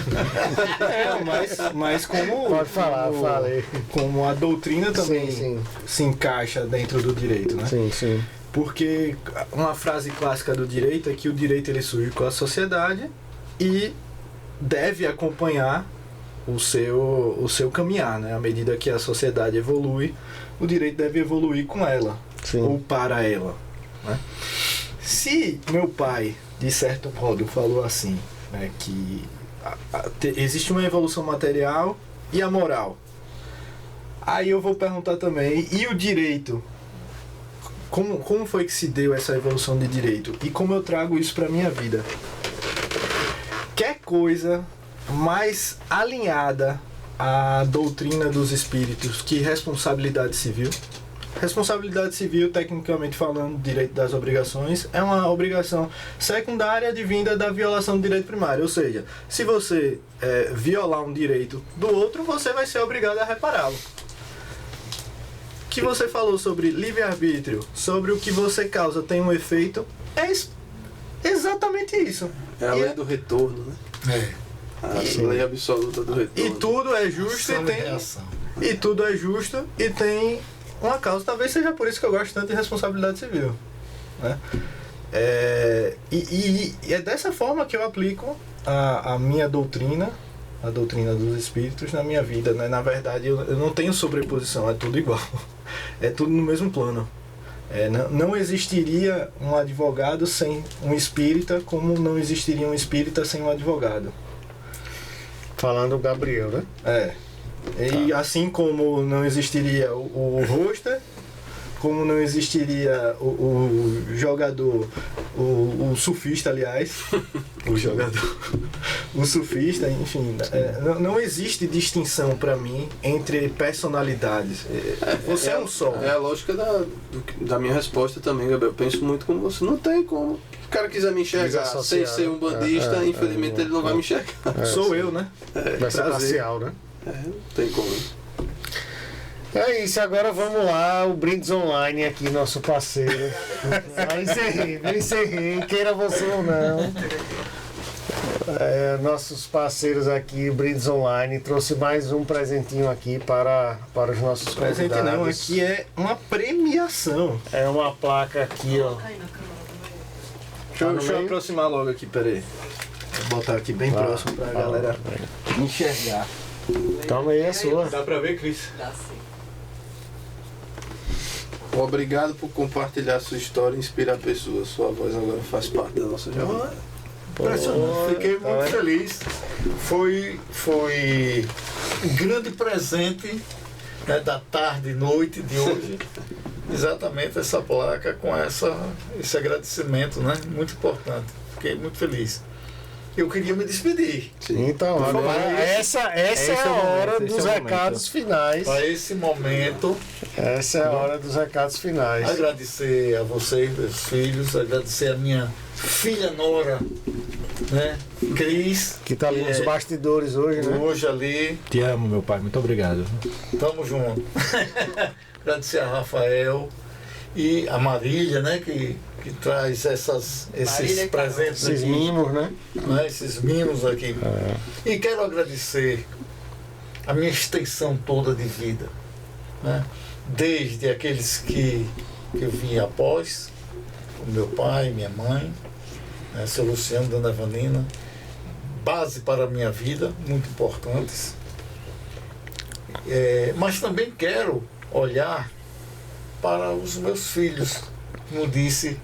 Mas como... Pode falar, como, fala aí. como a doutrina também Sim, se encaixa dentro do direito, né? sim. Porque uma frase clássica do direito é que o direito ele surge com a sociedade e deve acompanhar o seu caminhar, né? À medida que a sociedade evolui, o direito deve evoluir com ela Sim. ou para ela, né? Se meu pai, de certo modo, falou assim, né, que existe uma evolução material e a moral, aí eu vou perguntar também, e o direito? Como foi que se deu essa evolução de direito? E como eu trago isso para minha vida? Quer coisa mais alinhada à doutrina dos espíritos que responsabilidade civil? Responsabilidade civil, tecnicamente falando, direito das obrigações, é uma obrigação secundária advinda da violação do direito primário. Ou seja, se você violar um direito do outro, você vai ser obrigado a repará-lo. Que você falou sobre livre-arbítrio, sobre o que você causa tem um efeito, é exatamente isso. É a E lei do retorno, né? A lei absoluta do retorno. E tudo é justo Ação e e tem. reação. E tudo é justo e tem uma causa. Talvez seja por isso que eu gosto tanto de responsabilidade civil, né? E é dessa forma que eu aplico a minha doutrina, a doutrina dos espíritos na minha vida, né? Na verdade, eu não tenho sobreposição, é tudo igual. É tudo no mesmo plano. Não existiria um advogado sem um espírita, como não existiria um espírita sem um advogado. Falando o Gabriel, né? E assim como não existiria o roster, como não existiria o jogador, o surfista, aliás, o jogador, o surfista, enfim, não existe distinção para mim entre personalidades. Você é um só. É a lógica da minha resposta também, Gabriel. Eu penso muito como você. Não tem como. Se o cara quiser me enxergar sem ser um bandista, infelizmente ele não vai me enxergar. Sou eu, né? Vai ser prazer. parcial, né? Não tem como. É isso, agora vamos lá, o Brindes Online aqui, nosso parceiro. Encerrei, queira você ou não. Nossos parceiros aqui, o Brindes Online, trouxe mais um presentinho aqui para os nossos convidados. Presente não, aqui é uma premiação. É uma placa aqui, ó. Cai na câmera também. Deixa eu no meio? aproximar logo aqui, peraí. Vou botar aqui bem próximo pra galera enxergar. Toma aí a sua. Dá pra ver, Cris? Dá sim. Obrigado por compartilhar sua história e inspirar pessoas. Sua voz agora faz parte da nossa jornada. Impressionante, fiquei muito feliz. Foi um grande presente, né, da tarde e noite de hoje. Exatamente essa placa com esse agradecimento, né? Muito importante. Fiquei muito feliz. Eu queria me despedir. Então, agora essa é esse é a o momento, hora esse dos é o momento. recados finais. Para esse momento, Essa é a hora dos recados finais. agradecer a vocês, meus filhos, agradecer a minha filha Nora, né? Cris, Que tá ali nos bastidores hoje, né? hoje ali. Te amo, meu pai. Muito obrigado. Tamo junto. Agradecer a Rafael e a Marília, né? Que traz esses Marília e presentes Esses aqui, mimos, né? né, esses mimos aqui. E quero agradecer a minha extensão toda de vida, né? Desde aqueles que eu vim após, o meu pai, minha mãe, né, seu Luciano, Dona Evanina, base para a minha vida, muito importantes. Mas também quero olhar para os meus filhos, como disse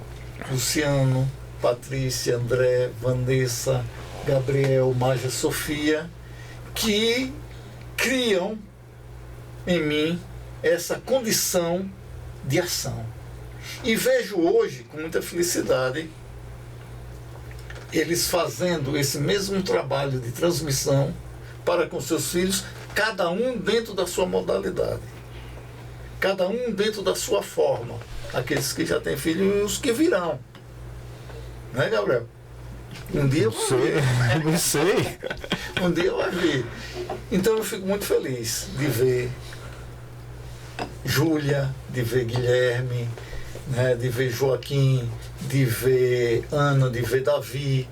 Luciano, Patrícia, André, Vanessa, Gabriel, Maja, Sofia, que criam em mim essa condição de ação. E vejo hoje, com muita felicidade, eles fazendo esse mesmo trabalho de transmissão para com seus filhos, cada um dentro da sua modalidade, cada um dentro da sua forma. Aqueles que já têm filhos e os que virão. Né, Gabriel? Um dia eu vou ver. Não sei. Um dia eu vou ver. Então eu fico muito feliz de ver Júlia, de ver Guilherme, né, de ver Joaquim, de ver Ana, de ver Davi.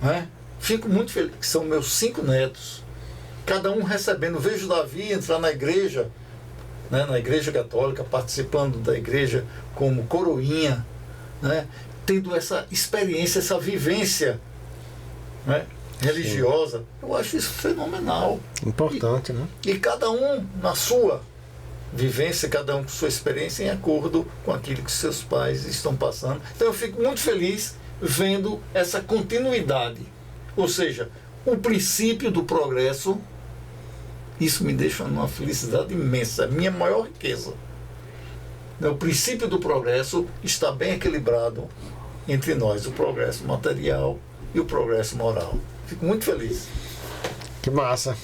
Né? Fico muito feliz, que são meus 5 netos. Cada um recebendo. Vejo Davi entrar na igreja, né, na igreja católica, participando da igreja como coroinha, né, tendo essa experiência, essa vivência, né, religiosa. Eu acho isso fenomenal. Importante, né? E cada um na sua vivência, cada um com sua experiência, em acordo com aquilo que seus pais estão passando. Então eu fico muito feliz vendo essa continuidade. Ou seja, o princípio do progresso, isso me deixa numa felicidade imensa, é a minha maior riqueza. O princípio do progresso está bem equilibrado entre nós, o progresso material e o progresso moral. Fico muito feliz. Que massa.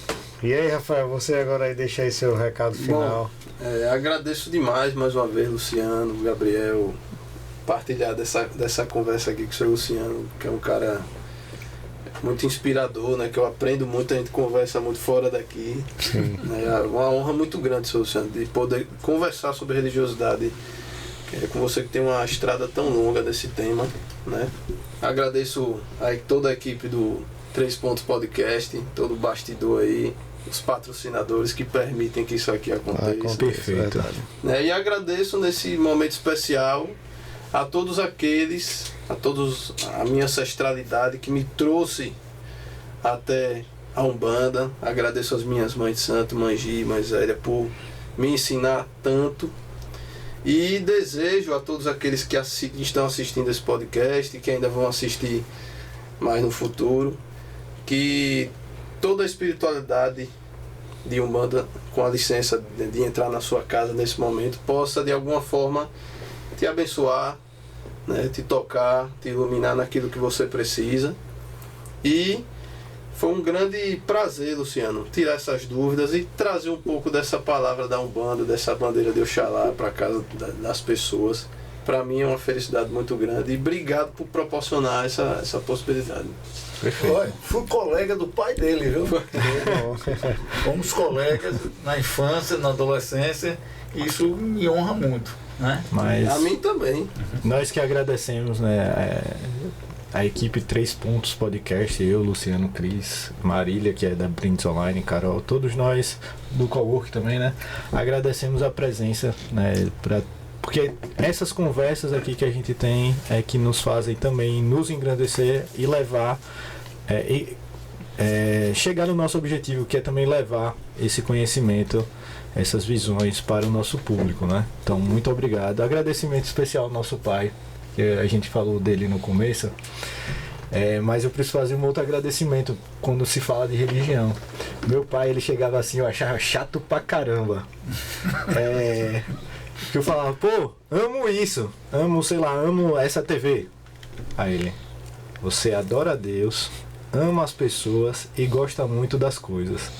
E aí, Rafael, você agora aí deixa aí seu recado final. Bom, agradeço demais mais uma vez, Luciano, Gabriel, partilhar dessa conversa aqui com o seu Luciano, que é um cara muito inspirador, né? Que eu aprendo muito, a gente conversa muito fora daqui. Sim. Né, é uma honra muito grande, seu Luciano, de poder conversar sobre religiosidade com você, que tem uma estrada tão longa desse tema, né? Agradeço aí toda a equipe do 3 Pontos Podcast, todo o bastidor aí, os patrocinadores que permitem que isso aqui aconteça. Perfeito. Né? E agradeço nesse momento especial a todos aqueles, a minha ancestralidade que me trouxe até a Umbanda. Agradeço às minhas mães de santo, Mãe Gi, Mãe Zélia, por me ensinar tanto. E desejo a todos aqueles que estão assistindo esse podcast e que ainda vão assistir mais no futuro, que toda a espiritualidade de Umbanda, com a licença de entrar na sua casa nesse momento, possa de alguma forma te abençoar, né, te tocar, te iluminar naquilo que você precisa. E foi um grande prazer, Luciano, tirar essas dúvidas e trazer um pouco dessa palavra da Umbanda, dessa bandeira de Oxalá para casa das pessoas. Para mim é uma felicidade muito grande e obrigado por proporcionar essa possibilidade. Olha, fui colega do pai dele, viu? Fomos colegas na infância, na adolescência, e isso me honra muito, né? Mas A mim também. nós que agradecemos, né, a equipe 3 Pontos Podcast, eu, Luciano, Cris, Marília, que é da Brindes Online, Carol, todos nós do Cowork também, né? Agradecemos a presença, né, porque essas conversas aqui que a gente tem é que nos fazem também nos engrandecer e levar, chegar no nosso objetivo, que é também levar esse conhecimento, essas visões para o nosso público, né? Então, muito obrigado. Agradecimento especial ao nosso pai, que a gente falou dele no começo, mas eu preciso fazer um outro agradecimento quando se fala de religião. Meu pai, ele chegava assim, eu achava chato pra caramba. Que eu falava, pô, amo isso, amo essa TV. Aí ele, você adora a Deus, ama as pessoas e gosta muito das coisas.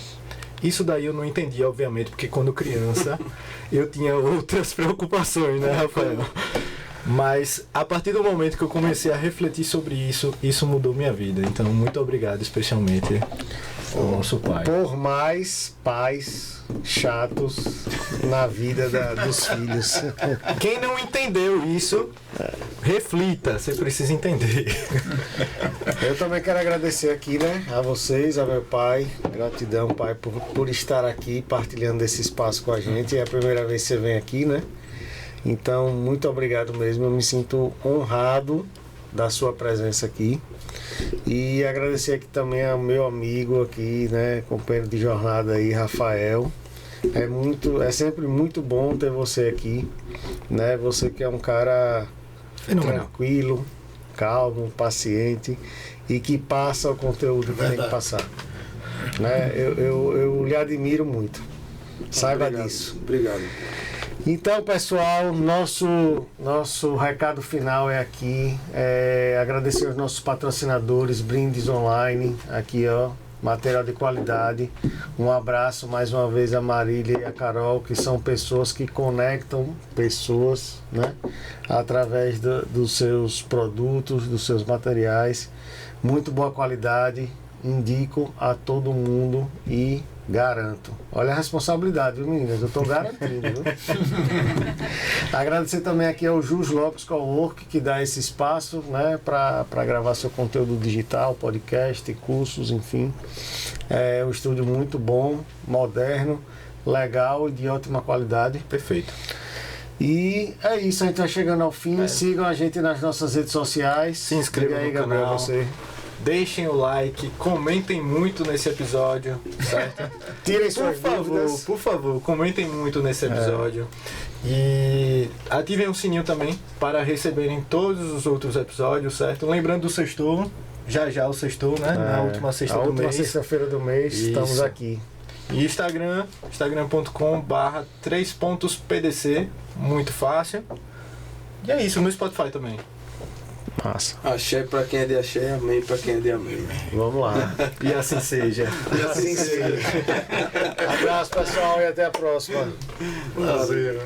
Isso daí eu não entendi, obviamente, porque quando criança eu tinha outras preocupações, né, Rafael? Mas a partir do momento que eu comecei a refletir sobre isso, isso mudou minha vida. Então, muito obrigado, especialmente ao nosso pai. Por mais pais chatos na vida dos filhos. Quem não entendeu isso, reflita, você precisa entender. Eu também quero agradecer aqui, né, a vocês, a meu pai. Gratidão, pai, por estar aqui partilhando esse espaço com a gente. É a primeira vez que você vem aqui, né? Então, muito obrigado mesmo. Eu me sinto honrado da sua presença aqui. E agradecer aqui também ao meu amigo aqui, né, companheiro de jornada aí, Rafael, É sempre muito bom ter você aqui, né? Você que é um cara Fenomenal. tranquilo, calmo, paciente e que passa o conteúdo que tem que passar. Né? Eu lhe admiro muito. Saiba Obrigado, disso. Obrigado. Então, pessoal, nosso recado final é aqui. Agradecer aos nossos patrocinadores, Brindes Online, aqui ó, material de qualidade. Um abraço mais uma vez a Marília e a Carol, que são pessoas que conectam pessoas, né, através dos seus produtos, dos seus materiais. Muito boa qualidade, indico a todo mundo e garanto. Olha a responsabilidade, viu, meninas? Eu estou garantindo, viu? Agradecer também aqui ao Jus Lopes Cowork, que dá esse espaço, né, para gravar seu conteúdo digital, podcast, cursos, enfim. É um estúdio muito bom, moderno, legal e de ótima qualidade. Perfeito. E é isso, a gente vai chegando ao fim. Sigam a gente nas nossas redes sociais. Se inscrevam Diga aí, no Gabriel, canal. você. Deixem o like, comentem muito nesse episódio, certo? Tirem suas dúvidas. Por favor, comentem muito nesse episódio. E ativem o sininho também para receberem todos os outros episódios, certo? Lembrando do sextou, já o sextou, né? Na última sexta a do última mês. sexta-feira do mês, Isso. estamos aqui. E instagram.com/3.pdc, muito fácil. E é isso, no Spotify também. Massa. Axé pra quem é de axé, amém pra quem é de amém. Vamos lá. E assim seja. E assim seja. Abraço, pessoal, e até a próxima. Valeu.